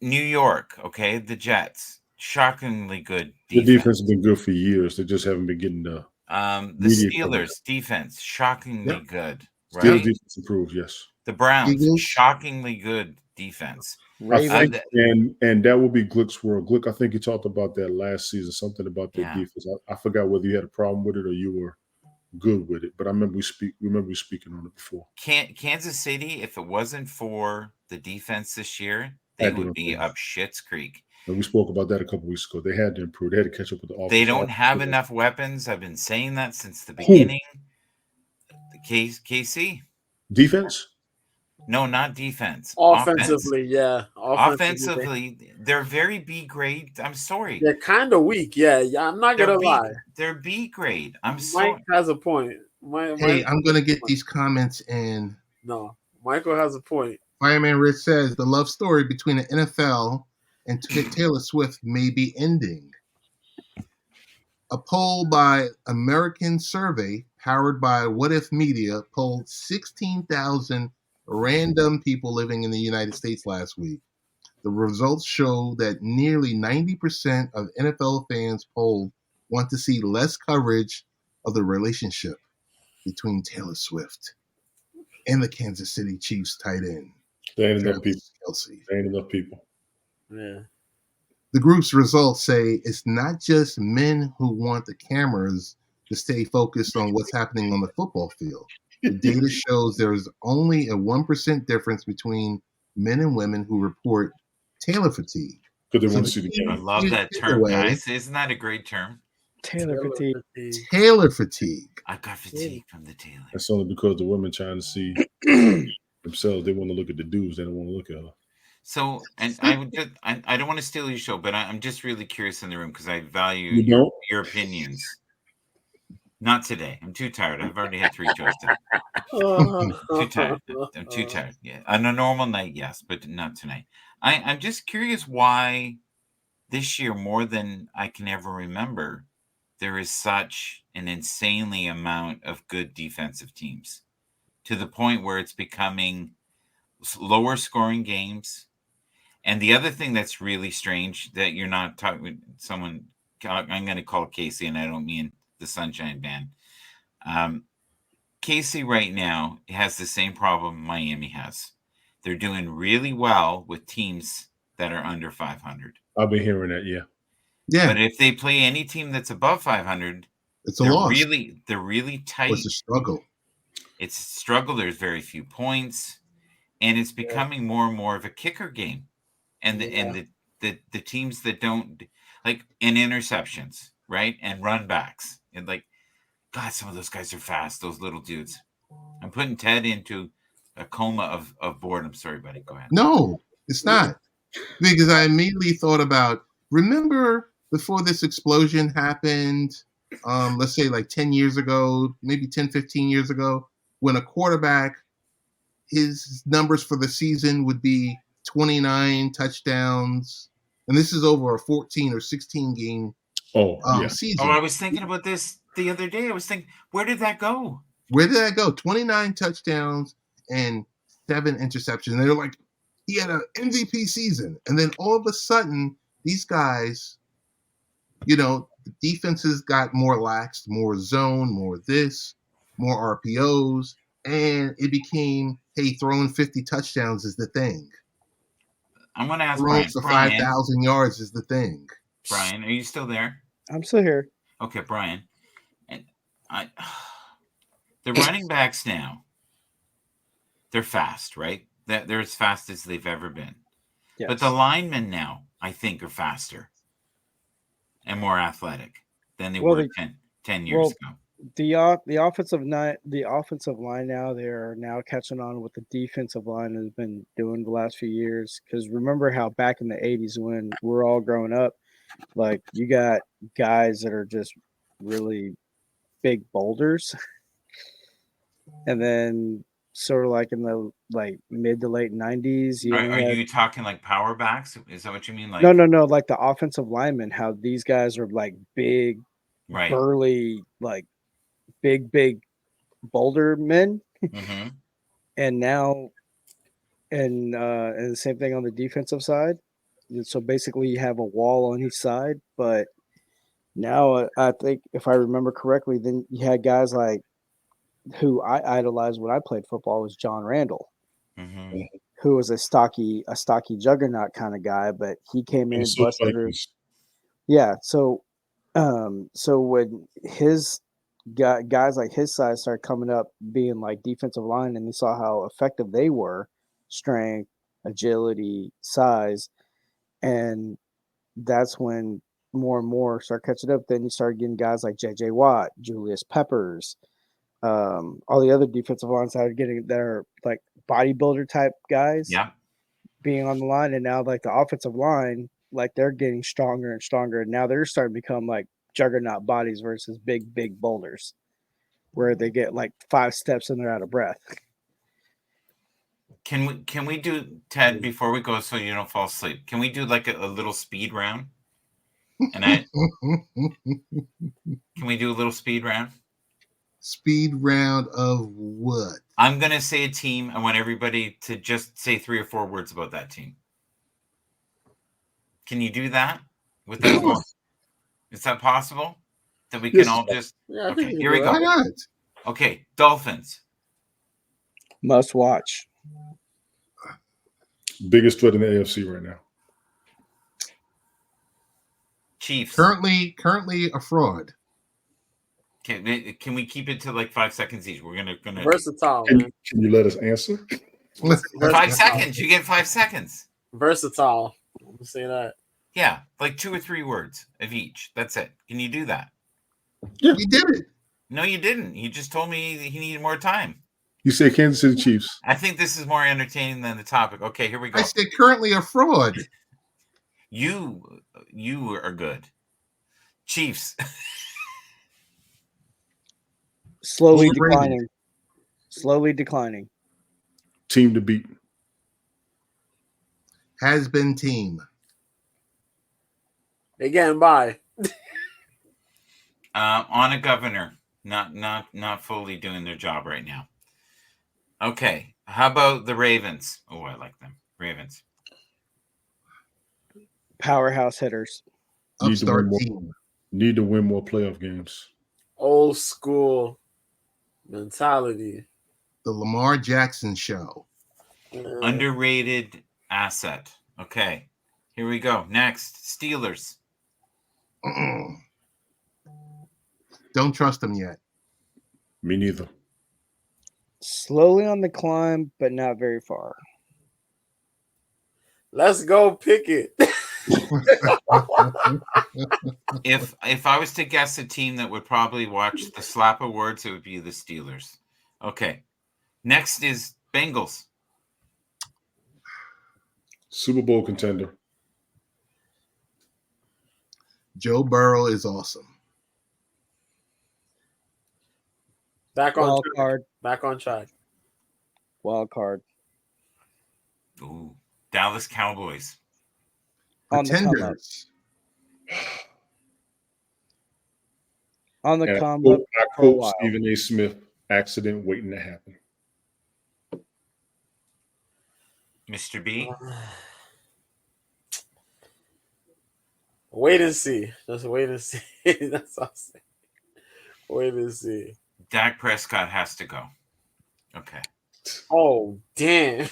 New York, okay, the Jets, shockingly good The defense. defense has been good for years. They just haven't been getting the The media Steelers coverage. defense, shockingly Yep. good, Steelers right? defense improved, yes. The Browns, Eagles. shockingly good defense. I Ravens. think, and that would be Glick's world. Glick, I think you talked about that last season, something about their Yeah. defense. I forgot whether you had a problem with it or you were good with it, but I remember we speaking on it before. Kansas City, if it wasn't for the defense this year, they Had to would be improve. up Schitt's Creek. And we spoke about that a couple weeks ago. They had to improve. They had to catch up with the offense. They don't have enough weapons. I've been saying that since the Who? beginning. The KC? Defense? No, not defense. Offensively, yeah. Offensively, they're very B grade. I'm sorry. They're kind of weak. Yeah, I'm not gonna lie. They're B grade. I'm Mike sorry. has a point. Hey, I'm gonna get these comments in. No, Michael has a point. Fireman Rich says the love story between the NFL and Taylor Swift may be ending. A poll by American Survey, powered by What If Media, polled 16,000 random people living in the United States last week. The results show that nearly 90% of NFL fans polled want to see less coverage of the relationship between Taylor Swift and the Kansas City Chiefs tight end, There ain't enough people. Travis Kelce. There ain't enough people. Yeah. The group's results say it's not just men who want the cameras to stay focused on what's happening on the football field. The data shows there is only a 1% difference between men and women who report Taylor fatigue. Because they So want the to see the key- I game. love that key term, takeaway, guys. Isn't that a great term? Taylor fatigue. Taylor fatigue. I got fatigue from the Taylor. That's only because the women trying to see themselves. They want to look at the dudes. They don't want to look at her. So, and I would just, I don't want to steal your show, but I'm just really curious in the room because I value You don't? your opinions. Not today. I'm too tired. I've already had 3 shows today. Too tired. I'm too tired. Yeah. On a normal night, yes, but not tonight. I'm just curious why this year, more than I can ever remember, there is such an insanely amount of good defensive teams to the point where it's becoming lower scoring games. And the other thing that's really strange that you're not talking with someone, I'm going to call Casey, and I don't mean the Sunshine Band. Casey right now has the same problem Miami has. They're doing really well with teams that are under 500. I've been hearing that, yeah. Yeah, But if they play any team that's above 500, it's a they're loss. really tight. It's a struggle. It's a struggle. There's very few points, and it's becoming more and more of a kicker game. And the teams that don't like and interceptions, right, and run backs, and like, God, some of those guys are fast. Those little dudes. I'm putting Ted into a coma of boredom. Sorry, buddy. Go ahead. No, it's not. Because I immediately thought about, remember before this explosion happened, let's say like 10 years ago, maybe 10, 15 years ago, when a quarterback, his numbers for the season would be 29 touchdowns. And this is over a 14 or 16 game season. Oh, I was thinking about this the other day. I was thinking, where did that go? Where did that go? 29 touchdowns and 7 interceptions. And they're like, he had an MVP season. And then all of a sudden, these guys, the defenses got more lax, more zone, more this, more RPOs. And it became, hey, throwing 50 touchdowns is the thing. I'm going to ask Throwing Brian. for 5,000 yards is the thing. Brian, are you still there? I'm still here. Okay, Brian. And the running backs now, they're fast, right? They're as fast as they've ever been. Yes. But the linemen now, I think, are faster and more athletic than they were 10 years ago. the offensive line now, they're now catching on what the defensive line has been doing the last few years. Because remember how back in the '80s when we're all growing up, like you got guys that are just really big boulders, and then sort of like in the like mid to late '90s, you Are only had you talking like power backs? Is that what you mean? no, like the offensive linemen, how these guys are like big, Right. burly, like big boulder men, Mm-hmm. and now and the same thing on the defensive side. So basically, you have a wall on each side, but now I think if I remember correctly, then you had guys like who I idolized when I played football was John Randall, Mm-hmm. who was a stocky juggernaut kind of guy, but he came in, Minnesota busted her. Vikings. Yeah, so when his guys like his size started coming up being like defensive line and they saw how effective they were, strength, agility, size, and that's when more and more start catching up. Then you start getting guys like J.J. Watt, Julius Peppers, all the other defensive lines that are getting that are like bodybuilder type guys Yeah. being on the line, and now like the offensive line, like they're getting stronger and stronger, and now they're starting to become like juggernaut bodies versus big boulders, where they get like 5 steps and they're out of breath. Can we do, Ted, before we go so you don't fall asleep? Can we do like a little speed round? And can we do a little speed round? Speed round of what? I'm gonna say a team. I want everybody to just say 3 or 4 words about that team. Can you do that without going? Is that possible? That we can Yes. all just Yeah, I think okay. you Here can we do go. Why not? Okay, Dolphins. Must watch. Biggest threat in the AFC right now. Chiefs. Currently a fraud. Okay, can we keep it to like 5 seconds each? We're gonna Versatile, Can, man. can you let us answer? 5 Versatile. seconds. You get 5 seconds. Versatile. I'm gonna say that. Yeah, like 2 or 3 words of each. That's it. Can you do that? Yeah. You did it. No, you didn't. You just told me he needed more time. You said Kansas City Chiefs. I think this is more entertaining than the topic. Okay, here we go. I said currently a fraud. You are good. Chiefs. Slowly Overrated. declining. Slowly declining. Team to beat. Has been team. They getting by. On a governor. Not fully doing their job right now. Okay. How about the Ravens? Oh, I like them. Ravens. Powerhouse hitters. Upstart team. Need to win more playoff games. Old school mentality. The Lamar Jackson show. Underrated asset. Okay. Here we go. Next. Steelers. Don't trust them yet. Me neither. Slowly on the climb, but not very far. Let's go pick it. If I was to guess a team that would probably watch the Slap Awards, it would be the Steelers. Okay. Next is Bengals. Super Bowl contender. Joe Burrow is awesome. Back on Wild track. card. Back on track. Wild card. Ooh. Dallas Cowboys. On the come up. Pretenders. On the And come I up for a quote while. Stephen A. Smith, accident waiting to happen. Mr. B. Wait and see. Just wait and see. That's all I'm saying. Wait and see. Dak Prescott has to go. Okay. Oh, damn.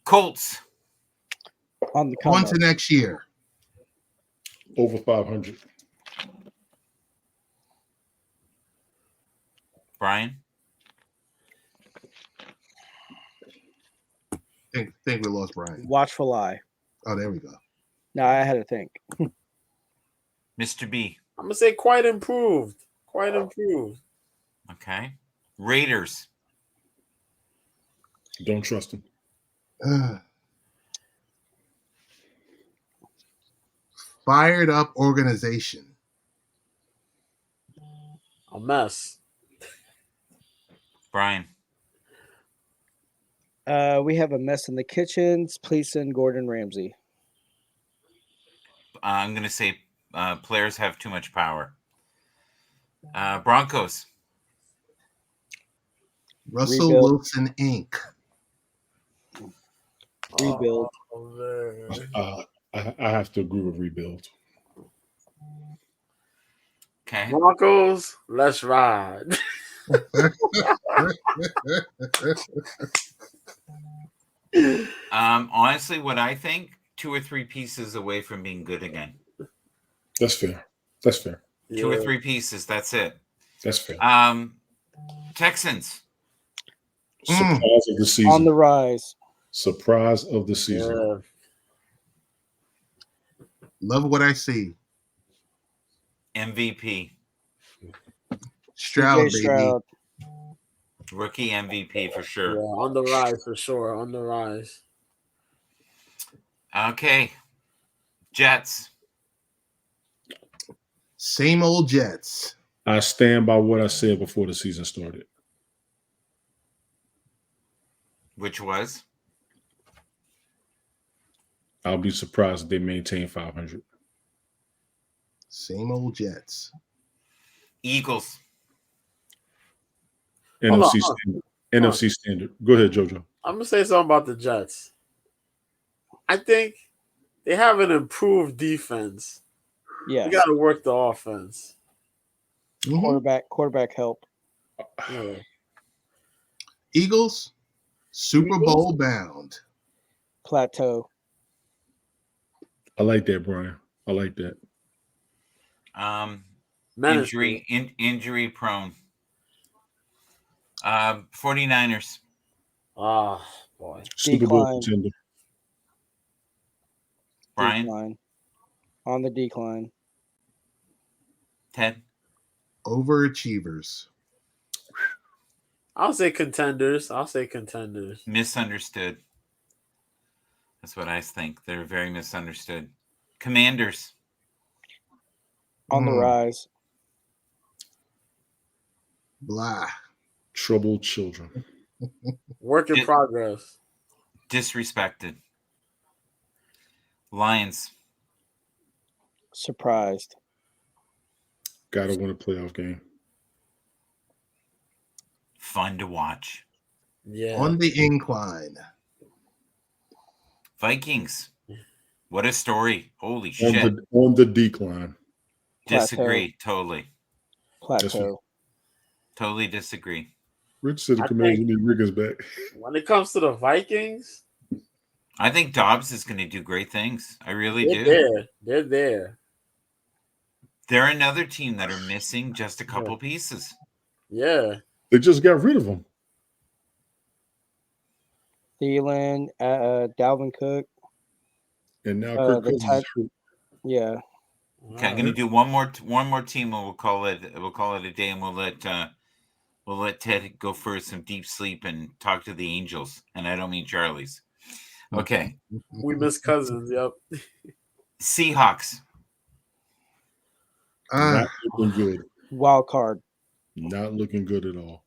Colts. On the come On up. to next year. Over 500. Brian. Think we lost Brian. Watchful eye. Oh, there we go. No, I had to think. Mr. B. I'm going to say quite improved. Quite improved. Okay. Raiders. Don't trust him. Fired up organization. A mess. Brian. We have a mess in the kitchens. Please send Gordon Ramsay. I'm going to say players have too much power. Broncos. Russell Rebuild. Wilson Inc. Rebuild. Oh, man. I have to agree with rebuild. Okay. Broncos, let's ride. Honestly, what I think, 2 or 3 pieces away from being good again. That's fair. That's fair. 2 or 3 pieces. That's it. That's fair. Texans. Surprise of the season. On the rise. Surprise of the season. Yeah. Love what I see. MVP. Stroud, CJ baby. Stroud. Rookie MVP for Yeah, sure. on the rise for sure. On the rise. Okay. Jets. Same old Jets. I stand by what I said before the season started. Which was? I'll be surprised if they maintain 500. Same old Jets. Eagles. NFC standard. NFC standard. Go ahead, JoJo. I'm gonna say something about the Jets. I think they have an improved defense. Yes. You got to work the offense. Quarterback help. Yeah. Eagles, Super Eagles? Bowl bound. Plateau. I like that, Brian. I like that. Injury prone. 49ers. Ah, boy. Super Bowl Decline. contender. Brian. Decline. On the decline. Ted. Overachievers. I'll say contenders. Misunderstood. That's what I think. They're very misunderstood. Commanders. On the rise. Blah. Troubled children. Work in progress. Disrespected. Lions. Surprised. Gotta win a playoff game. Fun to watch. Yeah. On the incline. Vikings. What a story. Holy shit. On the decline. Disagree. Totally. Plateau. Totally disagree. Rich said the Commanders need Riggins back. When it comes to the Vikings, I think Dobbs is going to do great things. I really do. They're there. They're another team that are missing just a couple pieces. Yeah. They just got rid of them. Thielen, Dalvin Cook. And now Kirk Cousins is hurt. Yeah. Okay, I'm going to do one more team, and we'll call it a day, and we'll let Ted go for some deep sleep and talk to the Angels, and I don't mean Charlie's. Okay. We miss Cousins. Yep. Seahawks. Not looking good. Wild card. Not looking good at all.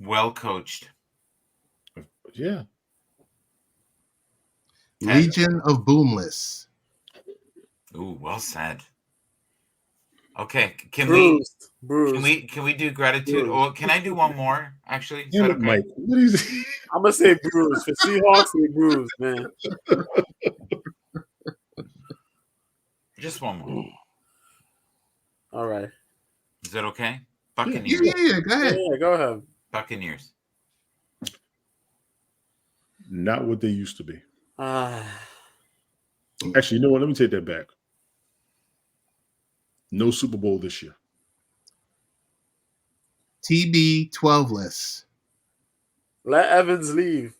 Well coached. Yeah. Legion of Boomless. Ooh, well said. Okay, can Bruised. we do gratitude? Or can I do one more? Actually, is that okay? Mike, what is it? I'm gonna say bruised for Seahawks. They bruised, man. Just one more. All right. Is that okay? Buccaneers. Yeah, go ahead. Yeah, go ahead. Buccaneers. Not what they used to be. Actually, you know what? Let me take that back. No Super Bowl this year. TB 12-less. Let Evans leave.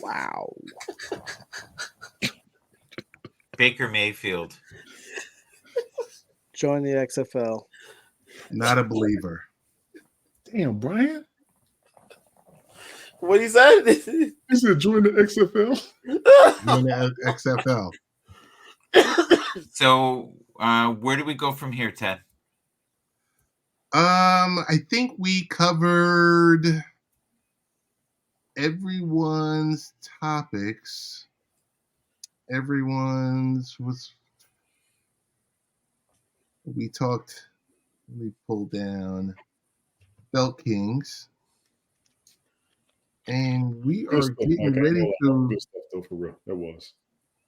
Wow. Baker Mayfield. Join the XFL. Not a believer. Damn, Brian. What he said? He said join the XFL. Join the XFL. So, where do we go from here, Ted? I think we covered everyone's topics. Everyone's was. We talked. We pulled down Belt Kings, and we Good are stuff, Mike. getting I ready know that was to. good stuff, though, for real. That was.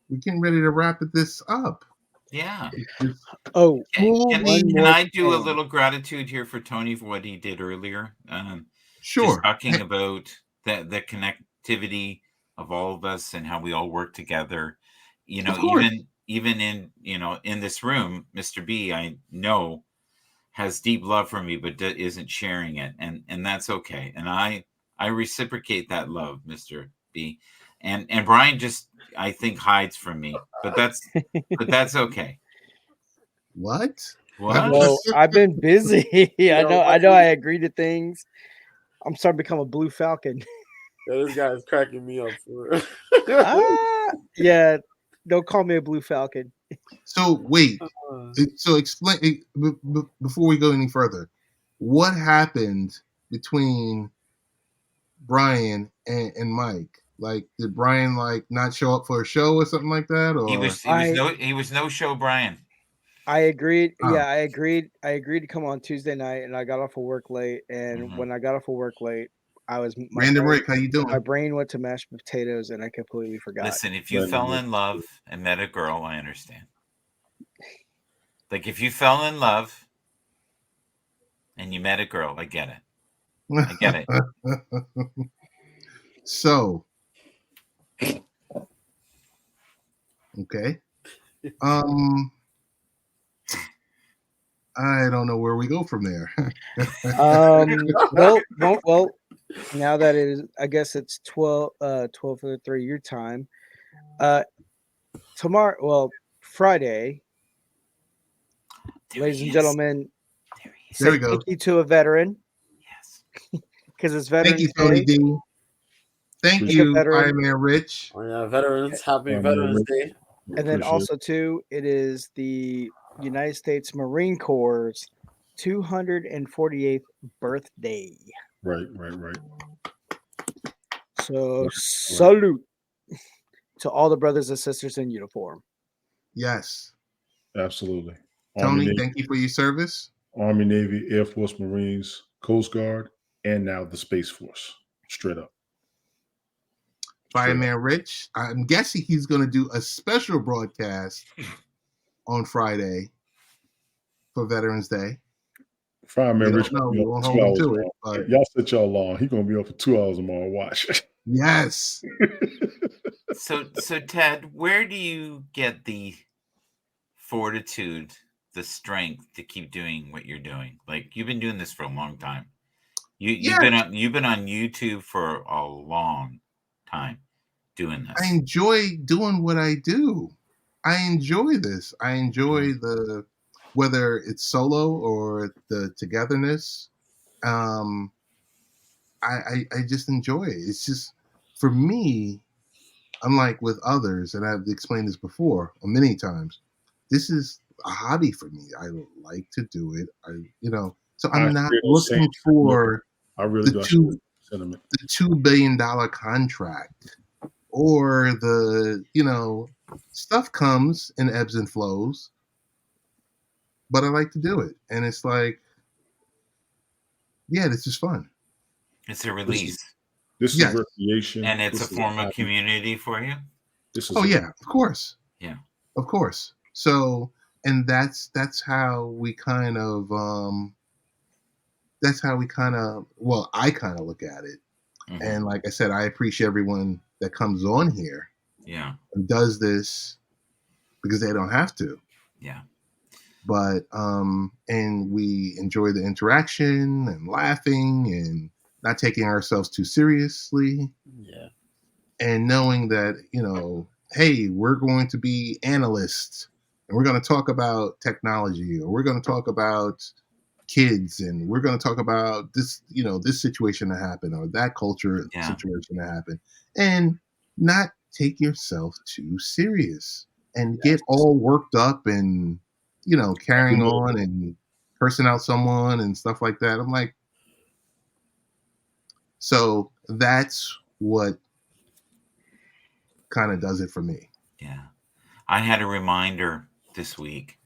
We're getting ready to wrap this up. Yeah. It's Oh, Can one more I do a thing. little gratitude here for Tony for what he did earlier? Just sure. talking about the connectivity of all of us and how we all work together. You know, Of course. even in in this room, Mr. B, I know has deep love for me, but isn't sharing it, and that's okay. And I reciprocate that love, Mr. B, and Brian just I think hides from me, but that's okay. What? What? No, I've been busy. I Yo, know. I Mike, know. I agree to things. I'm starting to become a blue falcon. Yo, this guy's cracking me up for real. Yeah. Don't call me a blue falcon. So wait. So explain before we go any further. What happened between Brian and Mike? Like, did Brian like not show up for a show or something like that? He Or was no show Brian. I agreed. Oh. Yeah, I agreed. I agreed to come on Tuesday night, and I got off of work late. And when I got off of work late, Random Rick, how you doing? my brain went to mashed potatoes, and I completely forgot. Listen, if you fell in love and met a girl, I understand. Like if you fell in love and you met a girl, I get it. I get it. So, okay. I don't know where we go from there. Well, now that it is, I guess it's 12:03 your time. Tomorrow, well, Friday, ladies and gentlemen, There we say go. thank you to a veteran. Yes. Because it's Thank Veterans you, Tony Day. D. Thank you, Iron Man Rich. Oh, yeah, veterans. Happy Veterans Day. And then also, too, it is the United States Marine Corps' 248th birthday. Right. So, salute to all the brothers and sisters in uniform. Yes. Absolutely. Tony, thank you for your service. Army, Navy, Air Force, Marines, Coast Guard, and now the Space Force. Straight up. Fireman Rich, I'm guessing he's going to do a special broadcast on Friday for Veterans Day. Fireman Rich, we won't hold him to it. But y'all set y'all long. He's going to be up for 2 hours tomorrow. Watch. Yes. So Ted, where do you get the fortitude, the strength to keep doing what you're doing? Like you've been doing this for a long time. You've been on YouTube for a long time doing this. I enjoy doing what I do. I enjoy this. I enjoy whether it's solo or the togetherness. I just enjoy it. It's just, for me, unlike with others, and I've explained this before many times, this is a hobby for me. I like to do it. So I'm not looking for the $2 billion contract, or stuff comes in ebbs and flows, but I like to do it. And it's like, yeah, this is fun. It's a release. This is recreation. And it's a form of community for you? Yeah, of course. Yeah. Of course. So, and that's how we kind of I kind of look at it. Mm-hmm. And like I said, I appreciate everyone that comes on here. Yeah. And does this because they don't have to. Yeah. But and we enjoy the interaction and laughing and not taking ourselves too seriously. Yeah. And knowing that, hey, we're going to be analysts and we're going to talk about technology, or we're going to talk about kids, and we're going to talk about this, this situation that happened, or that culture Yeah. situation that happened, and not take yourself too serious and get all worked up and, carrying on and cursing out someone and stuff like that. I'm like, so that's what kind of does it for me. Yeah. I had a reminder this week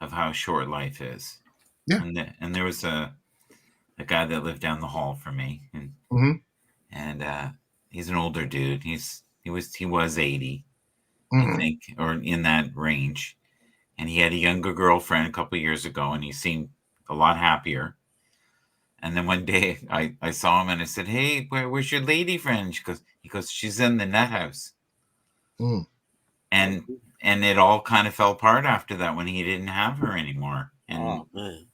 of how short life is. Yeah. And there was a guy that lived down the hall from me, and he's an older dude. He was 80, I think, or in that range. And he had a younger girlfriend a couple of years ago, and he seemed a lot happier. And then one day I saw him and I said, "Hey, where's your lady friend?" He goes, "She's in the nut house." And it all kind of fell apart after that when he didn't have her anymore. And Oh man.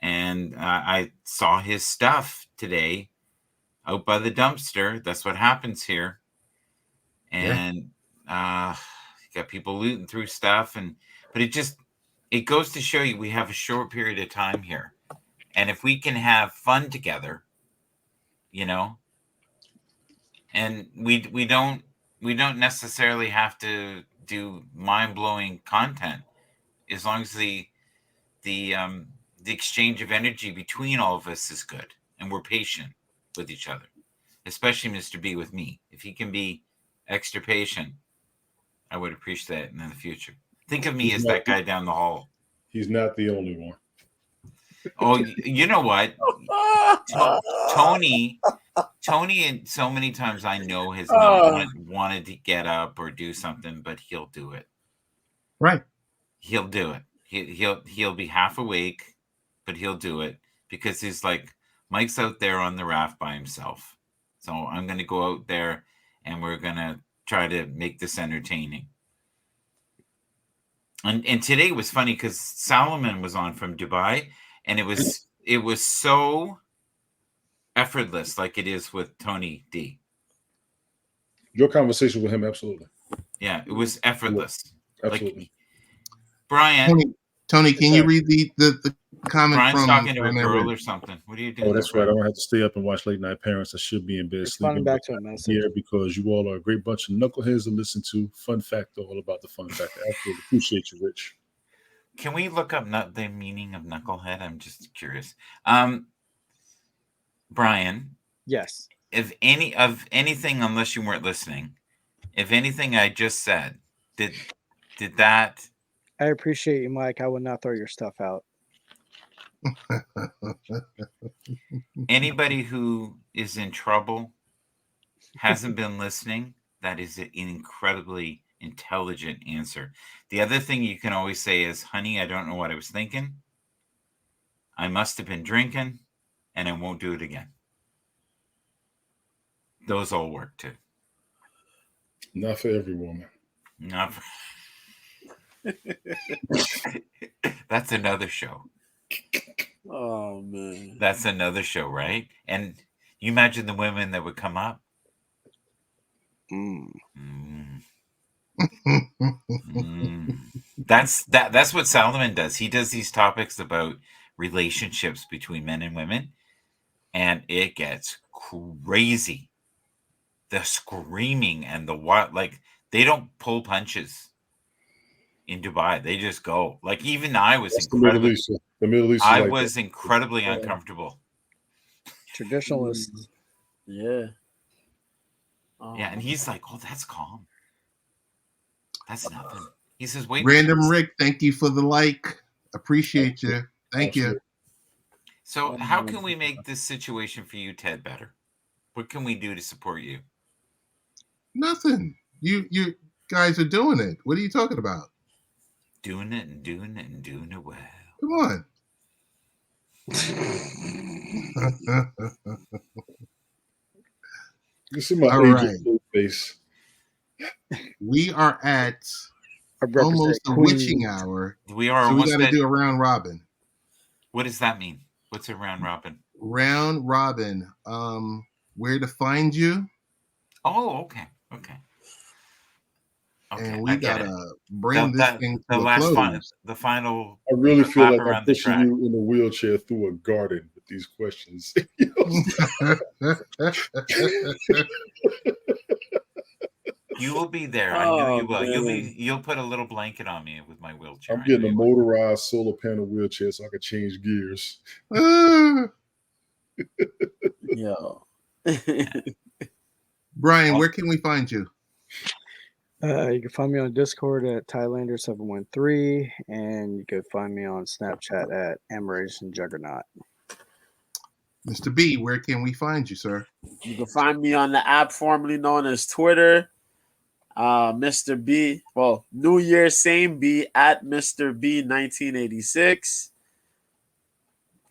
And I saw his stuff today out by the dumpster. That's what happens here. And got people looting through stuff, but it goes to show you we have a short period of time here, and if we can have fun together, and we don't necessarily have to do mind-blowing content, as long as the exchange of energy between all of us is good and we're patient with each other, especially Mr. B with me. If he can be extra patient, I would appreciate that in the future. Think of me as that guy down the hall. He's not the only one. Oh, you know what? Tony, and so many times I know has not wanted to get up or do something, but he'll do it. Right. He'll do it. He'll be half awake, but he'll do it because he's like, Mike's out there on the raft by himself. So I'm going to go out there and we're going to try to make this entertaining. And today was funny because Solomon was on from Dubai, and it was so effortless, like it is with Tony D. Your conversation with him, absolutely. Yeah, it was effortless. Absolutely. Like, Brian. Tony, can you read the comment Brian's from talking to a girl or something. What are you doing? Oh, that's right. I don't have to stay up and watch Late Night Parents. I should be in bed sleeping. Back to a message. Here because you all are a great bunch of knuckleheads to listen to. Fun fact, all about the fun factor. Absolutely appreciate you, Rich. Can we look up the meaning of knucklehead? I'm just curious. Brian. Yes. If anything, unless you weren't listening, if anything I just said, did that? I appreciate you, Mike. I would not throw your stuff out. Anybody who is in trouble, hasn't been listening, that is an incredibly intelligent answer. The other thing you can always say is, honey, I don't know what I was thinking. I must have been drinking, and I won't do it again. Those all work too. Not for every woman. Not for... That's another show. Oh man. That's another show, right? And you imagine the women that would come up. That's what Solomon does. He does these topics about relationships between men and women, and it gets crazy. The screaming and the what, like they don't pull punches in Dubai. They just go. Like even I was incredibly. The Middle East. I was incredibly uncomfortable. Traditionalists. Yeah. Yeah, and he's like, "Oh, that's calm. That's nothing." He says, "Wait." Random Rick, thank you for the like. Appreciate you. Thank you. So, how can we make this situation for you, Ted, better? What can we do to support you? Nothing. You guys are doing it. What are you talking about? Doing it and doing it and doing it well. Come on. You see my face. We are at almost the witching hour. We are. So we got to do a round robin. What does that mean? What's a round robin? Round robin. Where to find you? Oh, okay. Okay. Okay, and I we get it. gotta bring this thing The to a last close. the final I really feel lap like I'm around the pushing track. you in a wheelchair through a garden with these questions. You will be there. I know Oh, you will. man. You'll put a little blanket on me with my wheelchair. I'm I getting know a you will. motorized solar panel wheelchair so I can change gears. Yo. Brian, where can we find you? You can find me on Discord at Thailander713, and you can find me on Snapchat at Amaration Juggernaut. Mr. B, where can we find you, sir? You can find me on the app formerly known as Twitter. Mr. B. Well, New Year, same B at Mr. B 1986.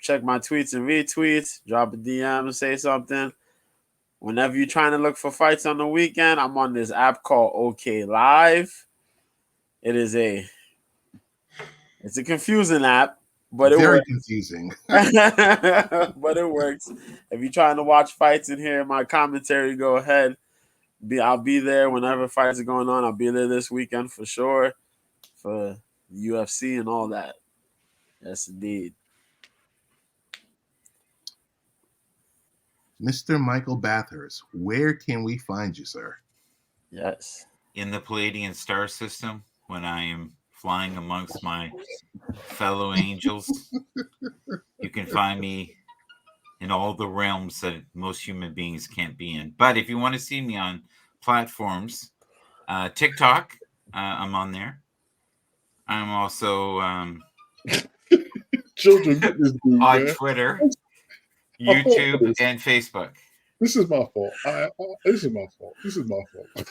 Check my tweets and retweets. Drop a DM and say something. Whenever you're trying to look for fights on the weekend, I'm on this app called OK Live. It's a confusing app, but it Very works. confusing. But it works. If you're trying to watch fights and hear my commentary, go ahead. I'll be there whenever fights are going on. I'll be there this weekend for sure for UFC and all that. Yes, indeed. Mr. Michael Bathurst, where can we find you, sir? Yes. In the Palladian star system, when I am flying amongst my fellow angels, you can find me in all the realms that most human beings can't be in. But if you want to see me on platforms, TikTok, I'm on there. I'm also Children, get this dude, on man. Twitter, I fought for YouTube, this. and Facebook. This is my fault. This is my fault. This is my fault.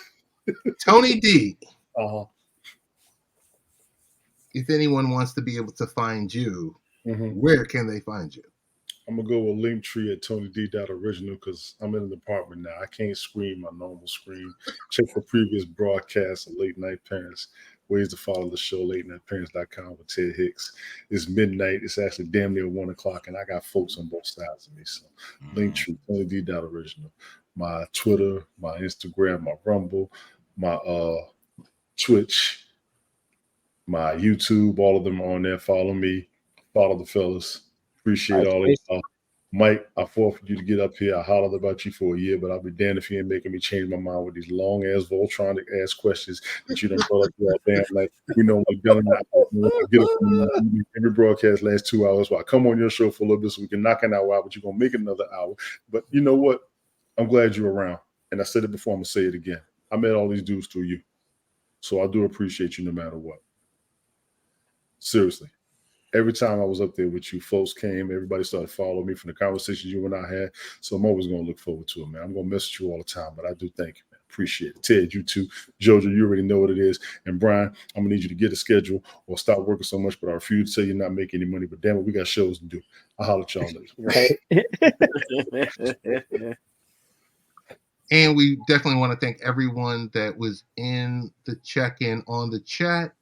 Tony D, Uh-huh. if anyone wants to be able to find you, Mhm. where can they find you? I'm gonna go with Linktree at TonyD.original because I'm in an apartment now. I can't screen my normal screen. Check for previous broadcasts of Late Night Parents. Ways to follow the show, latenightparents.com with Ted Hicks. It's midnight. It's actually damn near 1 o'clock, and I got folks on both sides of me. So Linktree, TonyD.original. My Twitter, my Instagram, my Rumble, my Twitch, my YouTube, all of them are on there. Follow me. Follow the fellas. Appreciate all of y'all. Mike, I fought for you to get up here. I hollered about you for a year, but I'll be damned if you ain't making me change my mind with these long ass Voltronic ass questions that you done brought up all damn night. We know what done get up every broadcast last 2 hours. Well, I come on your show for a little bit so we can knock an hour out, but you're gonna make it another hour. But you know what? I'm glad you're around. And I said it before, I'm gonna say it again. I met all these dudes through you. So I do appreciate you no matter what. Seriously. Every time I was up there with you, folks came, everybody started following me from the conversations you and I had. So I'm always going to look forward to it, man. I'm going to message you all the time, but I do thank you, man. Appreciate it. Ted, you too. Jojo, you already know what it is. And Brian, I'm going to need you to get a schedule or stop working so much, but I refuse to tell you not making any money. But damn it, we got shows to do. I'll holler at y'all later. Right. And we definitely want to thank everyone that was in the check-in on the chat.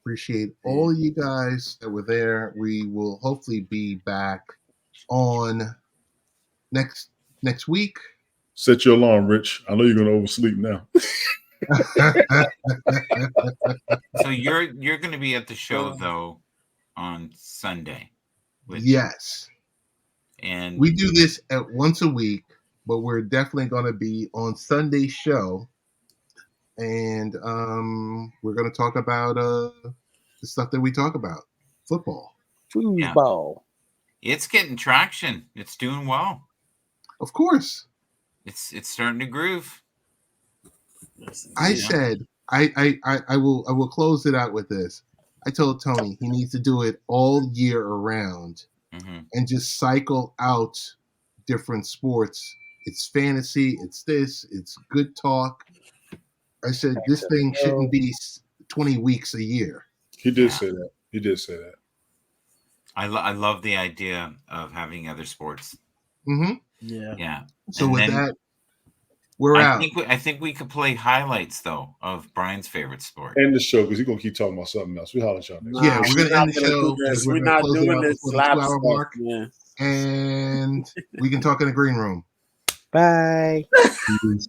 Appreciate all of you guys that were there. We will hopefully be back on next week. Set your alarm, Rich. I know you're going to oversleep now. So you're going to be at the show though on Sunday. Yes. And we do this at once a week, but we're definitely going to be on Sunday's show. And we're going to talk about the stuff that we talk about. Football. Foosball. It's getting traction. It's doing well. Of course. It's starting to groove. I said I will close it out with this. I told Tony he needs to do it all year around and just cycle out different sports. It's fantasy, it's this, it's good talk. I said this thing shouldn't be 20 weeks a year. He did say that. He did say that. I love the idea of having other sports. Mm-hmm. Yeah. So and with that, we're out. I think we could play highlights though of Brian's favorite sport. End the show because he's gonna keep talking about something else. We holler at y'all next. Yeah, we're gonna end the show. We're not doing this slap 2-hour stuff, mark, man. and we can talk in the green room. Bye. Peace.